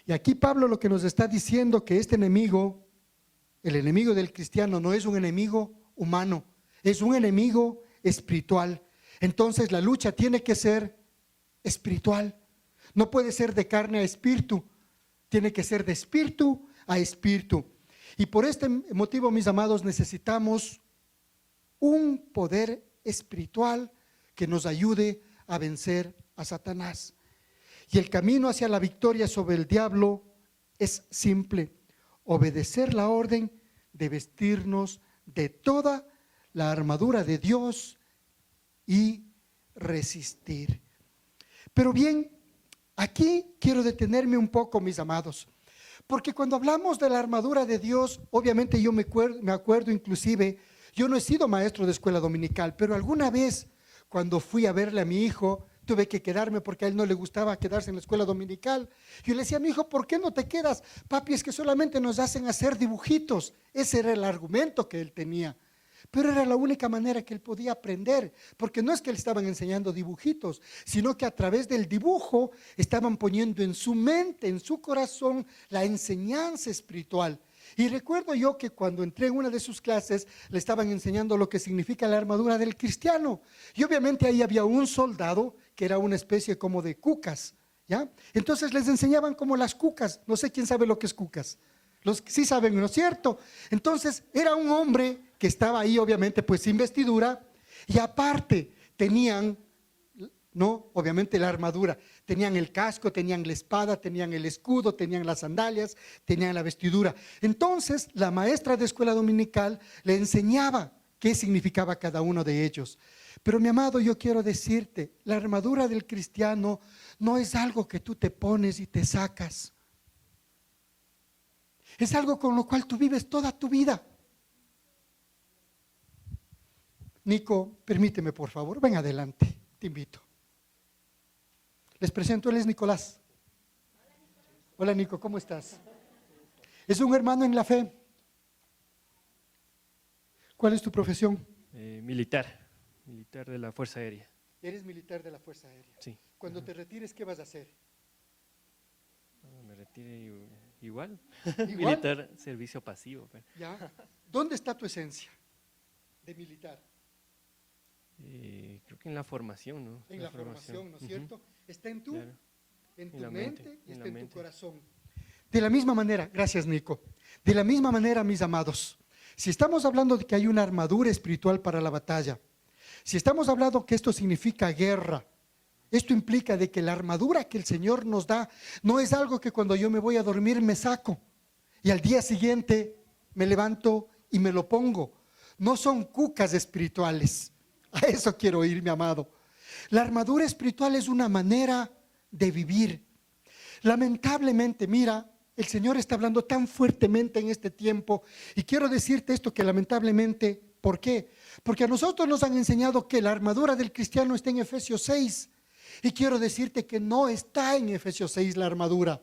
Y aquí Pablo lo que nos está diciendo que este enemigo, el enemigo del cristiano, no es un enemigo humano, es un enemigo espiritual. Entonces la lucha tiene que ser espiritual. No puede ser de carne a espíritu, tiene que ser de espíritu a espíritu. Y por este motivo, mis amados, necesitamos un poder espiritual que nos ayude a vencer a Satanás. Y el camino hacia la victoria sobre el diablo es simple: obedecer la orden de vestirnos de toda la armadura de Dios y resistir. Pero bien, aquí quiero detenerme un poco, mis amados, porque cuando hablamos de la armadura de Dios, obviamente yo me acuerdo inclusive, yo no he sido maestro de escuela dominical, pero alguna vez cuando fui a verle a mi hijo, tuve que quedarme porque a él no le gustaba quedarse en la escuela dominical. Yo le decía a mi hijo, ¿por qué no te quedas? Papi, es que solamente nos hacen hacer dibujitos. Ese era el argumento que él tenía. Pero era la única manera que él podía aprender, porque no es que le estaban enseñando dibujitos, sino que a través del dibujo estaban poniendo en su mente, en su corazón, la enseñanza espiritual. Y recuerdo yo que cuando entré en una de sus clases, le estaban enseñando lo que significa la armadura del cristiano. Y obviamente ahí había un soldado que era una especie como de cucas, ¿ya? Entonces les enseñaban como las cucas. No sé quién sabe lo que es cucas. Los que sí saben, ¿no es cierto? Entonces era un hombre que estaba ahí obviamente pues sin vestidura y aparte tenían, no, obviamente la armadura, tenían el casco, tenían la espada, tenían el escudo, tenían las sandalias, tenían la vestidura. Entonces la maestra de escuela dominical le enseñaba qué significaba cada uno de ellos. Pero mi amado, yo quiero decirte, la armadura del cristiano no es algo que tú te pones y te sacas. Es algo con lo cual tú vives toda tu vida. Nico, permíteme por favor, ven adelante, te invito. Les presento, él es Nicolás. Hola Nico, ¿cómo estás? Es un hermano en la fe. ¿Cuál es tu profesión? Militar de la Fuerza Aérea. Eres militar de la Fuerza Aérea. Sí. Cuando te retires, ¿qué vas a hacer? Me retire igual. ¿Igual? Militar, servicio pasivo. ¿Ya? ¿Dónde está tu esencia de militar? Creo que en la formación, ¿no? En la formación, ¿no es Ujú. cierto? Está en Claro. en tu En la mente mente, y en está la en tu mente. corazón. De la misma manera, gracias Nico, de la misma manera, mis amados, si estamos hablando de que hay una armadura espiritual para la batalla, si estamos hablando que esto significa guerra, esto implica de que la armadura que el Señor nos da no es algo que cuando yo me voy a dormir me saco y al día siguiente me levanto y me lo pongo. No son cucas espirituales. A eso quiero ir, mi amado. La armadura espiritual es una manera de vivir. Lamentablemente, mira, el Señor está hablando tan fuertemente en este tiempo y quiero decirte esto que lamentablemente, ¿por qué? Porque a nosotros nos han enseñado que la armadura del cristiano está en Efesios 6 y quiero decirte que no está en Efesios 6 la armadura.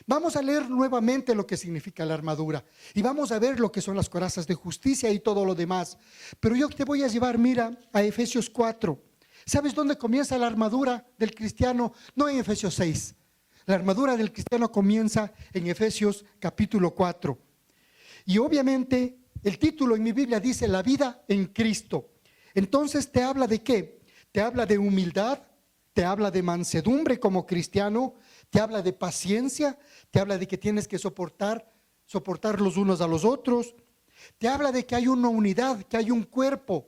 Vamos a leer nuevamente lo que significa la armadura y vamos a ver lo que son las corazas de justicia y todo lo demás. Pero yo te voy a llevar, mira, a Efesios 4. ¿Sabes dónde comienza la armadura del cristiano? No en Efesios 6. La armadura del cristiano comienza en Efesios capítulo 4. Y obviamente el título en mi Biblia dice la vida en Cristo. Entonces te habla de ¿qué? Te habla de humildad, te habla de mansedumbre como cristiano, te habla de paciencia, te habla de que tienes que soportar los unos a los otros, te habla de que hay una unidad, que hay un cuerpo,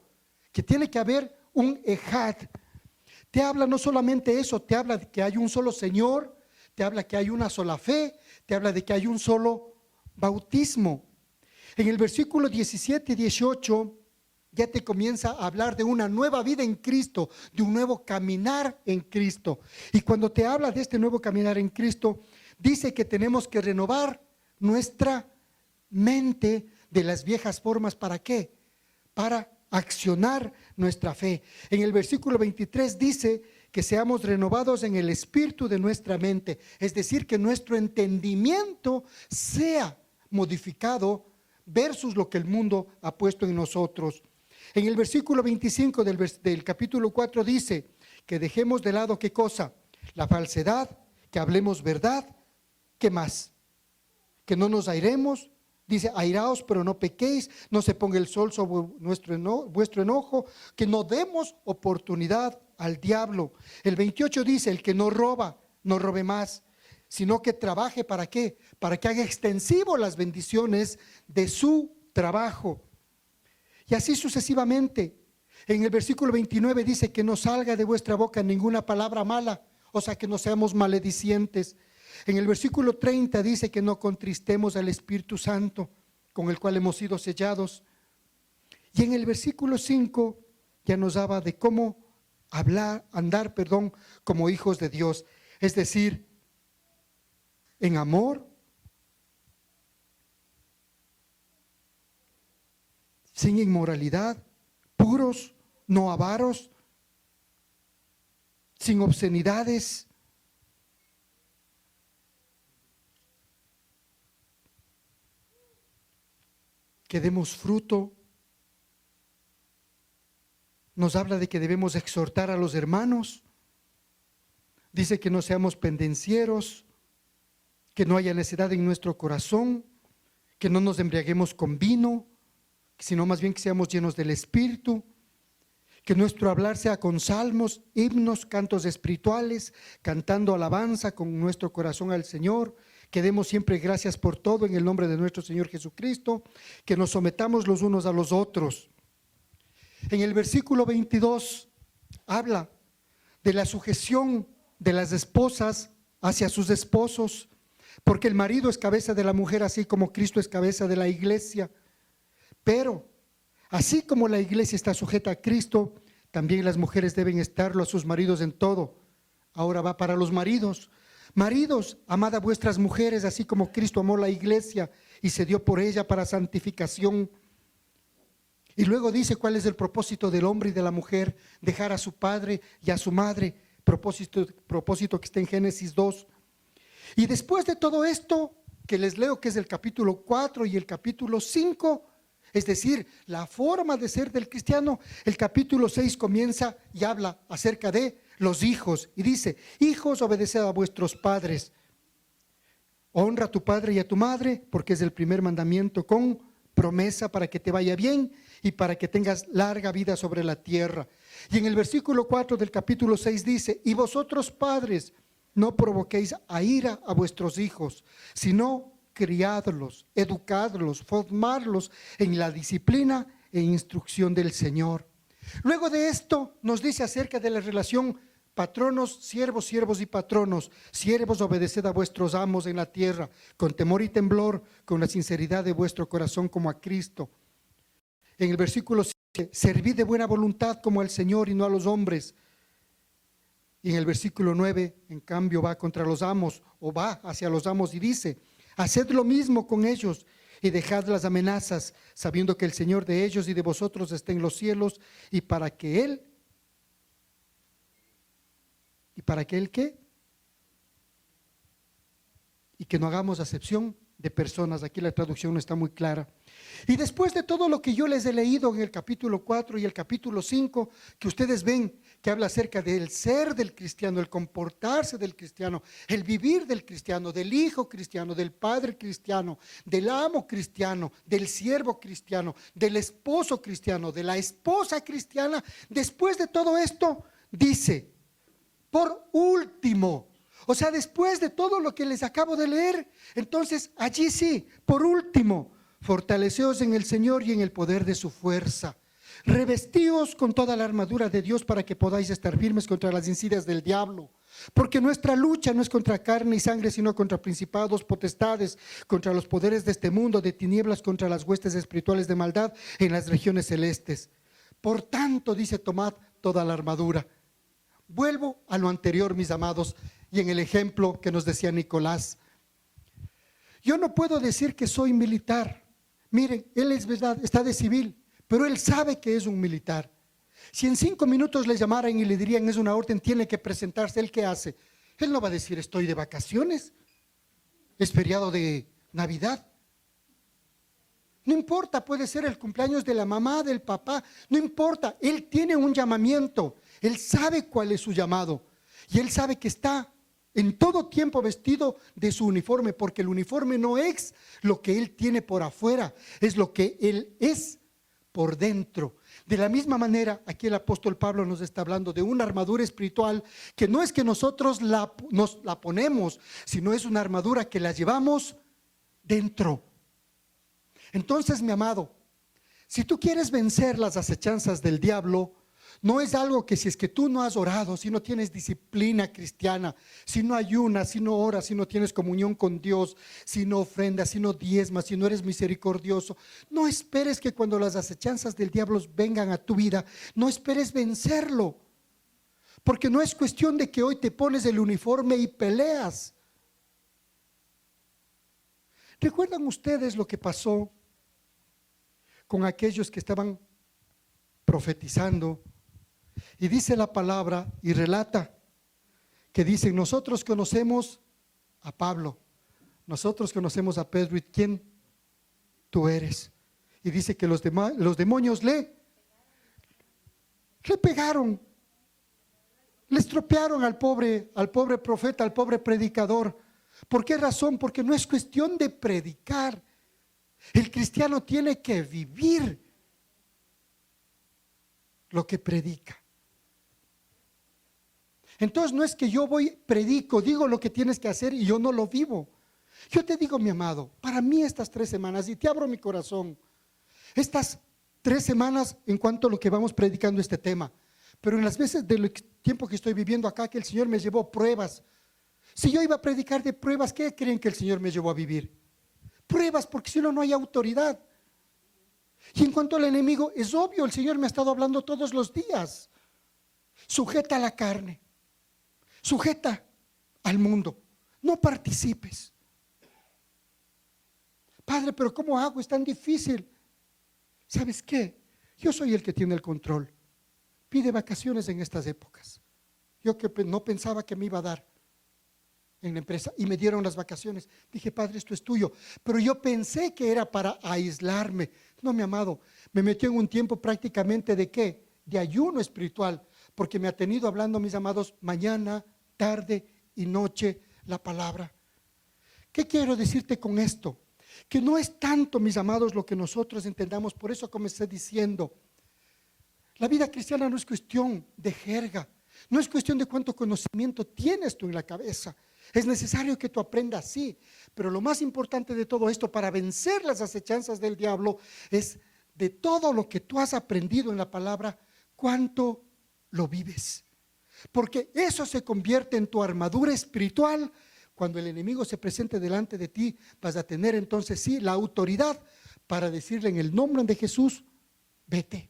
que tiene que haber un ejad. Te habla no solamente eso, te habla de que hay un solo Señor, te habla que hay una sola fe, te habla de que hay un solo bautismo. En el versículo 17 y 18 ya te comienza a hablar de una nueva vida en Cristo, de un nuevo caminar en Cristo. Y cuando te habla de este nuevo caminar en Cristo, dice que tenemos que renovar nuestra mente de las viejas formas. ¿Para qué? Para accionar nuestra fe. En el versículo 23 dice que seamos renovados en el espíritu de nuestra mente, es decir, que nuestro entendimiento sea modificado versus lo que el mundo ha puesto en nosotros. En el versículo 25 del capítulo 4 dice que dejemos de lado ¿qué cosa? La falsedad, que hablemos verdad. ¿Qué más? Que no nos airemos. Dice, airaos pero no pequéis, no se ponga el sol sobre vuestro enojo, que no demos oportunidad al diablo. El 28 dice, el que no roba, no robe más, sino que trabaje ¿para qué? Para que haga extensivo las bendiciones de su trabajo. Y así sucesivamente. En el versículo 29 dice que no salga de vuestra boca ninguna palabra mala, o sea que no seamos maledicientes. En el versículo 30 dice que no contristemos al Espíritu Santo, con el cual hemos sido sellados. Y en el versículo 5 ya nos habla de cómo andar como hijos de Dios. Es decir, en amor, sin inmoralidad, puros, no avaros, sin obscenidades, que demos fruto. Nos habla de que debemos exhortar a los hermanos. Dice que no seamos pendencieros, que no haya necedad en nuestro corazón, que no nos embriaguemos con vino, sino más bien que seamos llenos del Espíritu, que nuestro hablar sea con salmos, himnos, cantos espirituales, cantando alabanza con nuestro corazón al Señor, que demos siempre gracias por todo en el nombre de nuestro Señor Jesucristo, que nos sometamos los unos a los otros. En el versículo 22 habla de la sujeción de las esposas hacia sus esposos, porque el marido es cabeza de la mujer, así como Cristo es cabeza de la iglesia. Pero así como la iglesia está sujeta a Cristo, también las mujeres deben estarlo a sus maridos en todo. Ahora va para los maridos. Maridos, amad a vuestras mujeres, así como Cristo amó la iglesia y se dio por ella para santificación. Y luego dice cuál es el propósito del hombre y de la mujer: dejar a su padre y a su madre, propósito que está en Génesis 2. Y después de todo esto que les leo, que es el capítulo 4 y el capítulo 5, es decir, la forma de ser del cristiano, el capítulo 6 comienza y habla acerca de los hijos. Y dice: hijos, obedeced a vuestros padres. Honra a tu padre y a tu madre, porque es el primer mandamiento con promesa para que te vaya bien y para que tengas larga vida sobre la tierra. Y en el versículo 4 del capítulo 6 dice: y vosotros padres, no provoquéis a ira a vuestros hijos, sino criadlos, educadlos, formarlos en la disciplina e instrucción del Señor. Luego de esto nos dice acerca de la relación patronos, siervos, siervos y patronos. Siervos, obedeced a vuestros amos en la tierra, con temor y temblor, con la sinceridad de vuestro corazón como a Cristo. En el versículo 7, servid de buena voluntad como al Señor y no a los hombres. Y en el versículo 9, en cambio, va contra los amos, o va hacia los amos y dice: haced lo mismo con ellos y dejad las amenazas, sabiendo que el Señor de ellos y de vosotros está en los cielos, y para que Él ¿qué? Y que no hagamos acepción de personas. Aquí la traducción no está muy clara. Y después de todo lo que yo les he leído en el capítulo 4 y el capítulo 5, que ustedes ven que habla acerca del ser del cristiano, el comportarse del cristiano, el vivir del cristiano, del hijo cristiano, del padre cristiano, del amo cristiano, del siervo cristiano, del esposo cristiano, de la esposa cristiana. Después de todo esto dice: por último, o sea, después de todo lo que les acabo de leer, entonces allí sí, por último, fortaleceos en el Señor y en el poder de su fuerza. Revestíos con toda la armadura de Dios para que podáis estar firmes contra las insidias del diablo. Porque nuestra lucha no es contra carne y sangre, sino contra principados, potestades, contra los poderes de este mundo, de tinieblas, contra las huestes espirituales de maldad en las regiones celestes. Por tanto, dice, tomad toda la armadura. Vuelvo a lo anterior, mis amados, y en el ejemplo que nos decía Nicolás. Yo no puedo decir que soy militar. Miren, él es verdad, está de civil, pero él sabe que es un militar. Si en 5 minutos le llamaran y le dirían es una orden, tiene que presentarse, ¿él qué hace? Él no va a decir estoy de vacaciones, es feriado de Navidad. No importa, puede ser el cumpleaños de la mamá, del papá, no importa, él tiene un llamamiento, él sabe cuál es su llamado y él sabe que está en todo tiempo vestido de su uniforme, porque el uniforme no es lo que él tiene por afuera, es lo que él es por dentro. De la misma manera, aquí el apóstol Pablo nos está hablando de una armadura espiritual que no es que nosotros nos la ponemos, sino es una armadura que la llevamos dentro. Entonces, mi amado, si tú quieres vencer las acechanzas del diablo, no es algo que si es que tú no has orado, si no tienes disciplina cristiana, si no ayunas, si no oras, si no tienes comunión con Dios, si no ofrendas, si no diezmas, si no eres misericordioso, no esperes que cuando las acechanzas del diablo vengan a tu vida, no esperes vencerlo, porque no es cuestión de que hoy te pones el uniforme y peleas. ¿Recuerdan ustedes lo que pasó con aquellos que estaban profetizando? Y dice la palabra y relata que dicen: nosotros conocemos a Pablo, nosotros conocemos a Pedro, ¿y quién tú eres? Y dice que los demonios le pegaron, le estropearon al pobre profeta, al pobre predicador. ¿Por qué razón? Porque no es cuestión de predicar. El cristiano tiene que vivir lo que predica. Entonces no es que yo predico, digo lo que tienes que hacer y yo no lo vivo. Yo te digo, mi amado, para mí estas 3 semanas, y te abro mi corazón, estas 3 semanas en cuanto a lo que vamos predicando este tema, pero en las veces del tiempo que estoy viviendo acá, que el Señor me llevó pruebas. Si yo iba a predicar de pruebas, ¿qué creen que el Señor me llevó a vivir? Pruebas, porque si no, no hay autoridad. Y en cuanto al enemigo, es obvio, el Señor me ha estado hablando todos los días. Sujeta a la carne, sujeta al mundo, no participes. Padre, pero ¿cómo hago? Es tan difícil. ¿Sabes qué? Yo soy el que tiene el control. Pide vacaciones en estas épocas. Yo que no pensaba que me iba a dar en la empresa y me dieron las vacaciones. Dije, Padre, esto es tuyo. Pero yo pensé que era para aislarme. No, mi amado, me metió en un tiempo prácticamente ¿de qué? De ayuno espiritual, porque me ha tenido hablando, mis amados, mañana, tarde y noche la palabra. ¿Qué quiero decirte con esto? Que no es tanto, mis amados, lo que nosotros entendamos. Por eso comencé diciendo, la vida cristiana no es cuestión de jerga, no es cuestión de cuánto conocimiento tienes tú en la cabeza. Es necesario que tú aprendas, sí, pero lo más importante de todo esto para vencer las acechanzas del diablo es de todo lo que tú has aprendido en la palabra, cuánto lo vives. Porque eso se convierte en tu armadura espiritual. Cuando el enemigo se presente delante de ti, vas a tener entonces sí la autoridad para decirle en el nombre de Jesús, vete.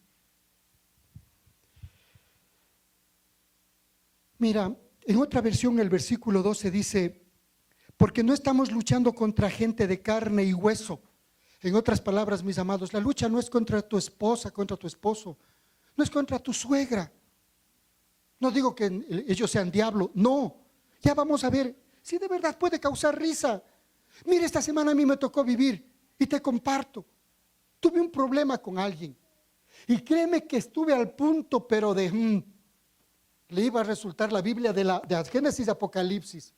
Mira, en otra versión el versículo 12 dice, porque no estamos luchando contra gente de carne y hueso. En otras palabras, mis amados, la lucha no es contra tu esposa, contra tu esposo, no es contra tu suegra. No digo que ellos sean diablo, no. Ya vamos a ver si de verdad puede causar risa. Mira, esta semana a mí me tocó vivir y te comparto. Tuve un problema con alguien y créeme que estuve al punto, pero le iba a resultar la Biblia de Génesis y Apocalipsis.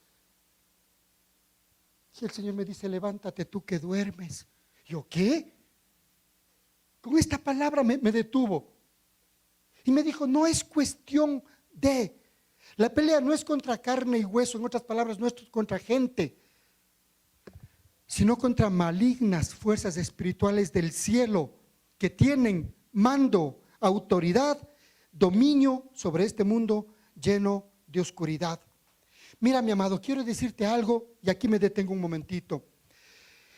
Y el Señor me dice, levántate tú que duermes. ¿Yo qué? Con esta palabra me detuvo. Y me dijo, no es cuestión de, la pelea no es contra carne y hueso, en otras palabras, no es contra gente, sino contra malignas fuerzas espirituales del cielo que tienen mando, autoridad, dominio sobre este mundo lleno de oscuridad. Mira, mi amado, quiero decirte algo y aquí me detengo un momentito.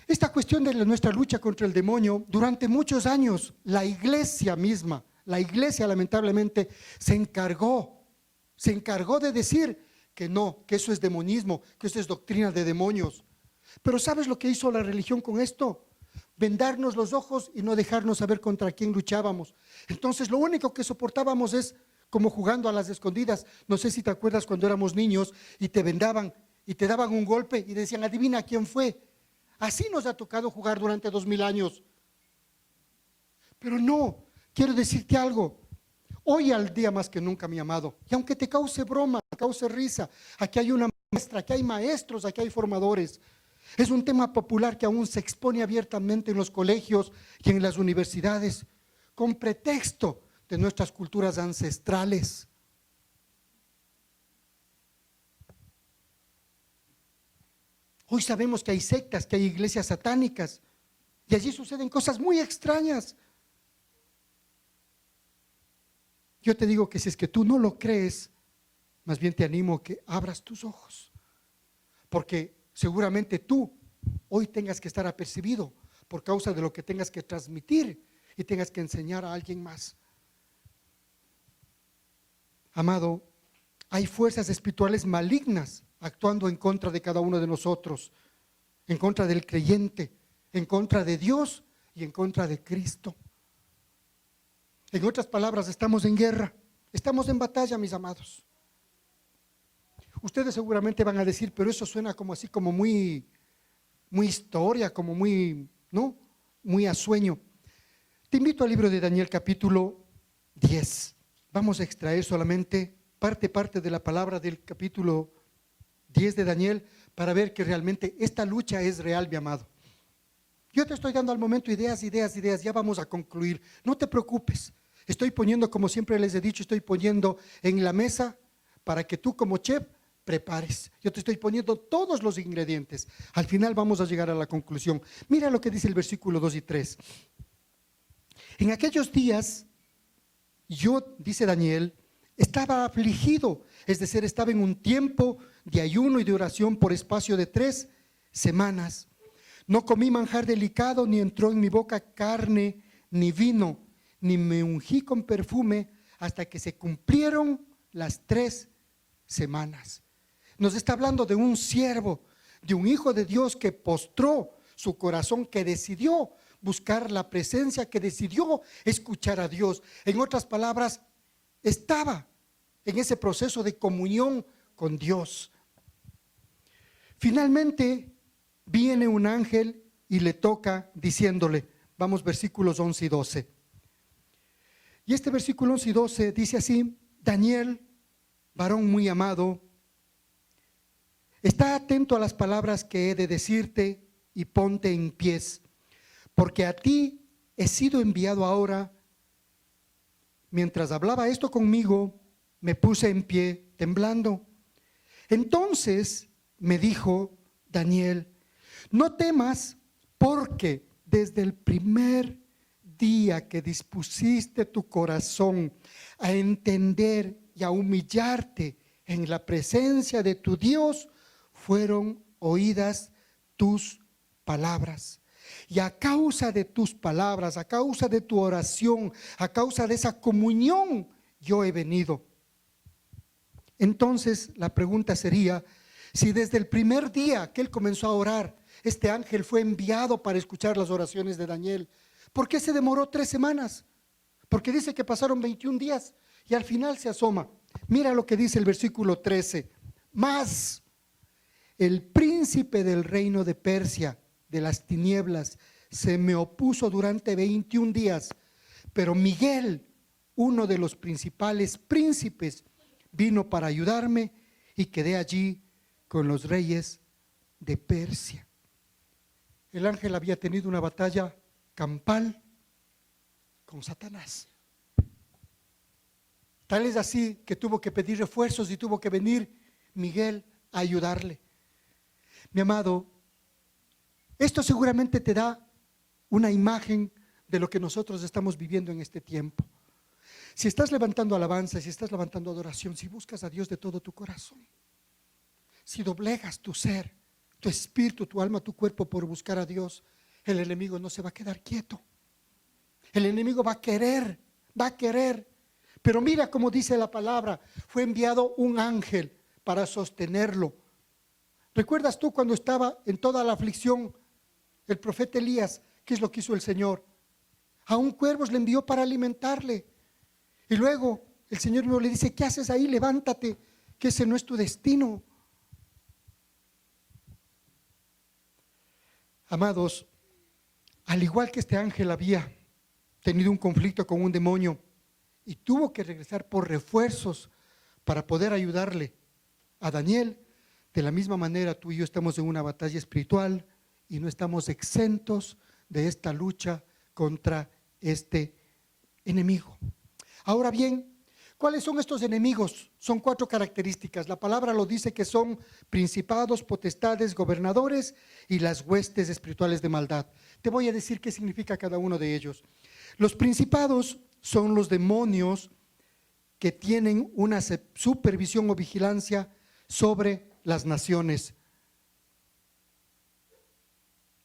Esta cuestión de nuestra lucha contra el demonio, durante muchos años, la iglesia misma, la iglesia lamentablemente se encargó de decir que no, que eso es demonismo, que eso es doctrina de demonios. Pero ¿sabes lo que hizo la religión con esto? Vendarnos los ojos y no dejarnos saber contra quién luchábamos. Entonces lo único que soportábamos es como jugando a las escondidas. No sé si te acuerdas cuando éramos niños y te vendaban y te daban un golpe y decían, adivina quién fue. Así nos ha tocado jugar durante 2000 años. Pero no, quiero decirte algo. Hoy al día más que nunca, mi amado, y aunque te cause broma, te cause risa, aquí hay una maestra, aquí hay maestros, aquí hay formadores. Es un tema popular que aún se expone abiertamente en los colegios y en las universidades, con pretexto de nuestras culturas ancestrales. Hoy sabemos que hay sectas, que hay iglesias satánicas, y allí suceden cosas muy extrañas. Yo te digo que si es que tú no lo crees, más bien te animo a que abras tus ojos, porque seguramente tú hoy tengas que estar apercibido por causa de lo que tengas que transmitir y tengas que enseñar a alguien más. Amado, hay fuerzas espirituales malignas actuando en contra de cada uno de nosotros, en contra del creyente, en contra de Dios y en contra de Cristo. En otras palabras, estamos en guerra, estamos en batalla, mis amados. Ustedes seguramente van a decir, pero eso suena como así, como muy historia, como muy, ¿no? Muy a sueño. Te invito al libro de Daniel capítulo 10. Vamos a extraer solamente parte de la palabra del capítulo 10 de Daniel para ver que realmente esta lucha es real, mi amado. Yo te estoy dando al momento ideas, ya vamos a concluir. No te preocupes, estoy poniendo, como siempre les he dicho, estoy poniendo en la mesa para que tú como chef prepares. Yo te estoy poniendo todos los ingredientes. Al final vamos a llegar a la conclusión. Mira lo que dice el versículo 2 y 3. En aquellos días, yo, dice Daniel, estaba afligido, es decir, estaba en un tiempo de ayuno y de oración por espacio de 3 semanas. No comí manjar delicado, ni entró en mi boca carne, ni vino, ni me ungí con perfume hasta que se cumplieron las 3 semanas. Nos está hablando de un siervo, de un hijo de Dios que postró su corazón, que decidió buscar la presencia, que decidió escuchar a Dios. En otras palabras, estaba en ese proceso de comunión con Dios. Finalmente viene un ángel y le toca diciéndole, vamos versículos 11 y 12. Y este versículo 11 y 12 dice así: Daniel, varón muy amado, está atento a las palabras que he de decirte y ponte en pies, porque a ti he sido enviado ahora. Mientras hablaba esto conmigo, me puse en pie temblando. Entonces me dijo Daniel: no temas, porque desde el primer día que dispusiste tu corazón a entender y a humillarte en la presencia de tu Dios, fueron oídas tus palabras. Y a causa de tus palabras, a causa de tu oración, a causa de esa comunión, yo he venido. Entonces la pregunta sería, si desde el primer día que él comenzó a orar, este ángel fue enviado para escuchar las oraciones de Daniel, ¿por qué se demoró 3 semanas? Porque dice que pasaron 21 días y al final se asoma. Mira lo que dice el versículo 13. Mas el príncipe del reino de Persia, de las tinieblas, se me opuso durante 21 días, pero Miguel, uno de los principales príncipes, vino para ayudarme y quedé allí con los reyes de Persia. El ángel había tenido una batalla campal con Satanás. Tal es así que tuvo que pedir refuerzos y tuvo que venir Miguel a ayudarle. Mi amado, esto seguramente te da una imagen de lo que nosotros estamos viviendo en este tiempo. Si estás levantando alabanza, si estás levantando adoración, si buscas a Dios de todo tu corazón, si doblegas tu ser, tu espíritu, tu alma, tu cuerpo por buscar a Dios, el enemigo no se va a quedar quieto. El enemigo va a querer. Pero mira cómo dice la palabra, fue enviado un ángel para sostenerlo. ¿Recuerdas tú cuando estaba en toda la aflicción el profeta Elías? ¿Qué es lo que hizo el Señor? A un cuervo le envió para alimentarle. Y luego el Señor mismo le dice: ¿qué haces ahí? Levántate, que ese no es tu destino. Amados, al igual que este ángel había tenido un conflicto con un demonio y tuvo que regresar por refuerzos para poder ayudarle a Daniel, de la misma manera tú y yo estamos en una batalla espiritual y no estamos exentos de esta lucha contra este enemigo. Ahora bien, ¿cuáles son estos enemigos? Son 4 características. La palabra lo dice que son principados, potestades, gobernadores y las huestes espirituales de maldad. Te voy a decir qué significa cada uno de ellos. Los principados son los demonios que tienen una supervisión o vigilancia sobre las naciones.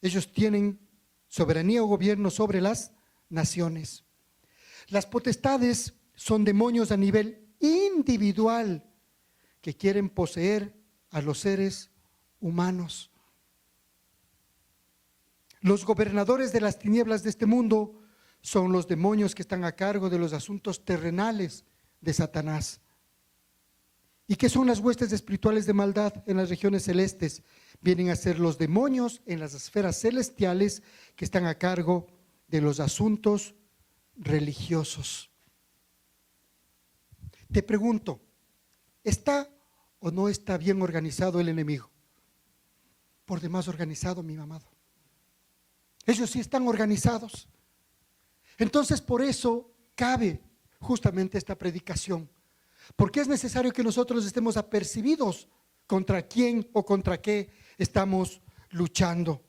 Ellos tienen soberanía o gobierno sobre las naciones. Las potestades son demonios a nivel individual que quieren poseer a los seres humanos. Los gobernadores de las tinieblas de este mundo son los demonios que están a cargo de los asuntos terrenales de Satanás. ¿Y qué son las huestes espirituales de maldad en las regiones celestes? Vienen a ser los demonios en las esferas celestiales que están a cargo de los asuntos religiosos. Te pregunto, ¿está o no está bien organizado el enemigo? Por demás organizado, mi amado. Ellos sí están organizados. Entonces, por eso cabe justamente esta predicación. Porque es necesario que nosotros estemos apercibidos contra quién o contra qué estamos luchando.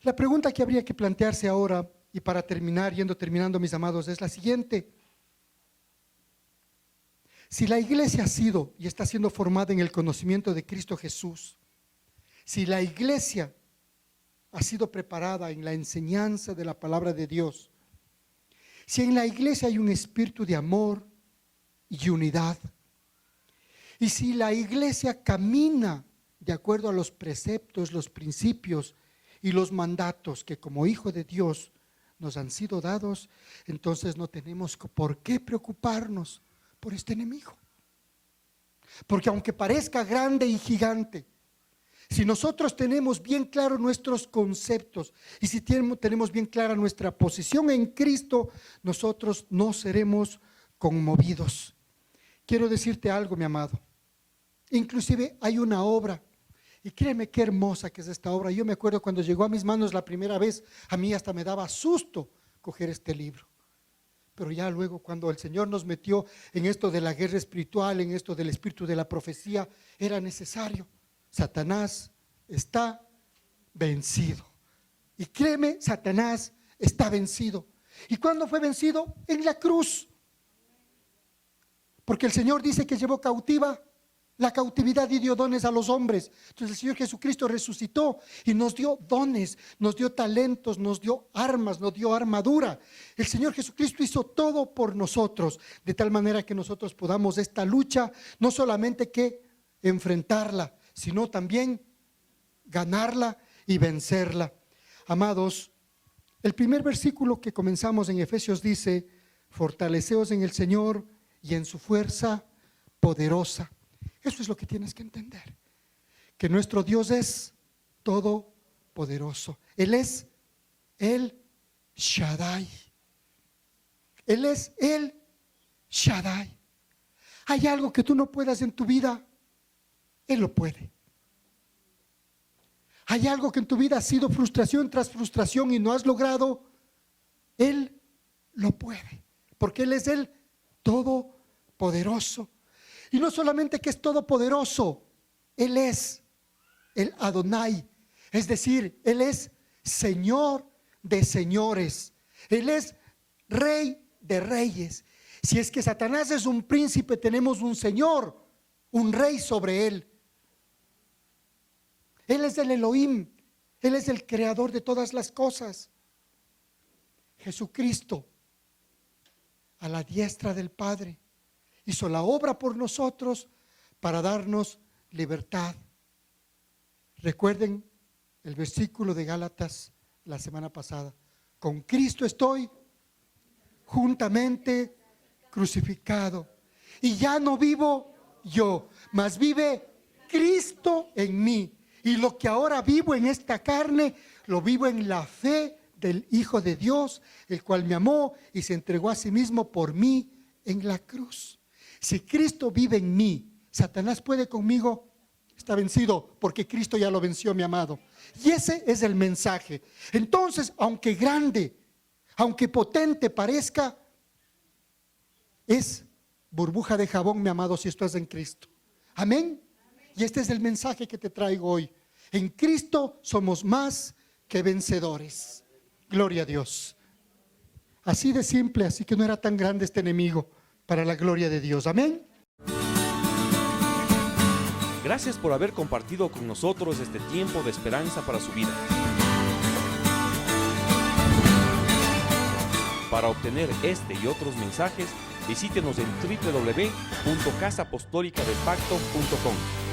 La pregunta que habría que plantearse ahora, y para terminar, terminando mis amados, es la siguiente. Si la iglesia ha sido y está siendo formada en el conocimiento de Cristo Jesús, si la iglesia ha sido preparada en la enseñanza de la palabra de Dios, si en la iglesia hay un espíritu de amor y unidad, y si la iglesia camina de acuerdo a los preceptos, los principios y los mandatos que como hijo de Dios nos han sido dados, entonces no tenemos por qué preocuparnos por este enemigo. Porque aunque parezca grande y gigante, si nosotros tenemos bien claro nuestros conceptos y si tenemos bien clara nuestra posición en Cristo, nosotros no seremos conmovidos. Quiero decirte algo, mi amado. Inclusive hay una obra, y créeme qué hermosa que es esta obra. Yo me acuerdo cuando llegó a mis manos la primera vez, a mí hasta me daba susto coger este libro. Pero ya luego cuando el Señor nos metió en esto de la guerra espiritual, en esto del espíritu de la profecía, era necesario. Satanás está vencido. Y créeme, Satanás está vencido. ¿Y cuándo fue vencido? En la cruz. Porque el Señor dice que llevó cautiva la cautividad y dio dones a los hombres. Entonces el Señor Jesucristo resucitó y nos dio dones, nos dio talentos, nos dio armas, nos dio armadura. El Señor Jesucristo hizo todo por nosotros, de tal manera que nosotros podamos esta lucha, no solamente que enfrentarla, sino también ganarla y vencerla. Amados, el primer versículo que comenzamos en Efesios dice: fortaleceos en el Señor y en su fuerza poderosa. Eso es lo que tienes que entender, que nuestro Dios es todopoderoso. Él es el Shaddai. Él es el Shaddai. Hay algo que tú no puedas en tu vida, Él lo puede. Hay algo que en tu vida ha sido frustración tras frustración y no has logrado, Él lo puede, porque Él es el todopoderoso. Y no solamente que es todopoderoso, Él es el Adonai, es decir, Él es Señor de señores, Él es Rey de reyes. Si es que Satanás es un príncipe, tenemos un Señor, un Rey sobre él. Él es el Elohim, Él es el creador de todas las cosas. Jesucristo, a la diestra del Padre, hizo la obra por nosotros para darnos libertad. Recuerden el versículo de Gálatas la semana pasada: con Cristo estoy juntamente crucificado, y ya no vivo yo, mas vive Cristo en mí. Y lo que ahora vivo en esta carne, lo vivo en la fe del Hijo de Dios, el cual me amó y se entregó a sí mismo por mí en la cruz. Si Cristo vive en mí, ¿Satanás puede conmigo? Está vencido, porque Cristo ya lo venció, mi amado. Y ese es el mensaje. Entonces, aunque grande, aunque potente parezca, es burbuja de jabón, mi amado, si estás en Cristo. Amén. Y este es el mensaje que te traigo hoy. En Cristo somos más que vencedores. Gloria a Dios. Así de simple, así que no era tan grande este enemigo, para la gloria de Dios. Amén. Gracias por haber compartido con nosotros este tiempo de esperanza para su vida. Para obtener este y otros mensajes, visítenos en www.casaapostolicadelpacto.com.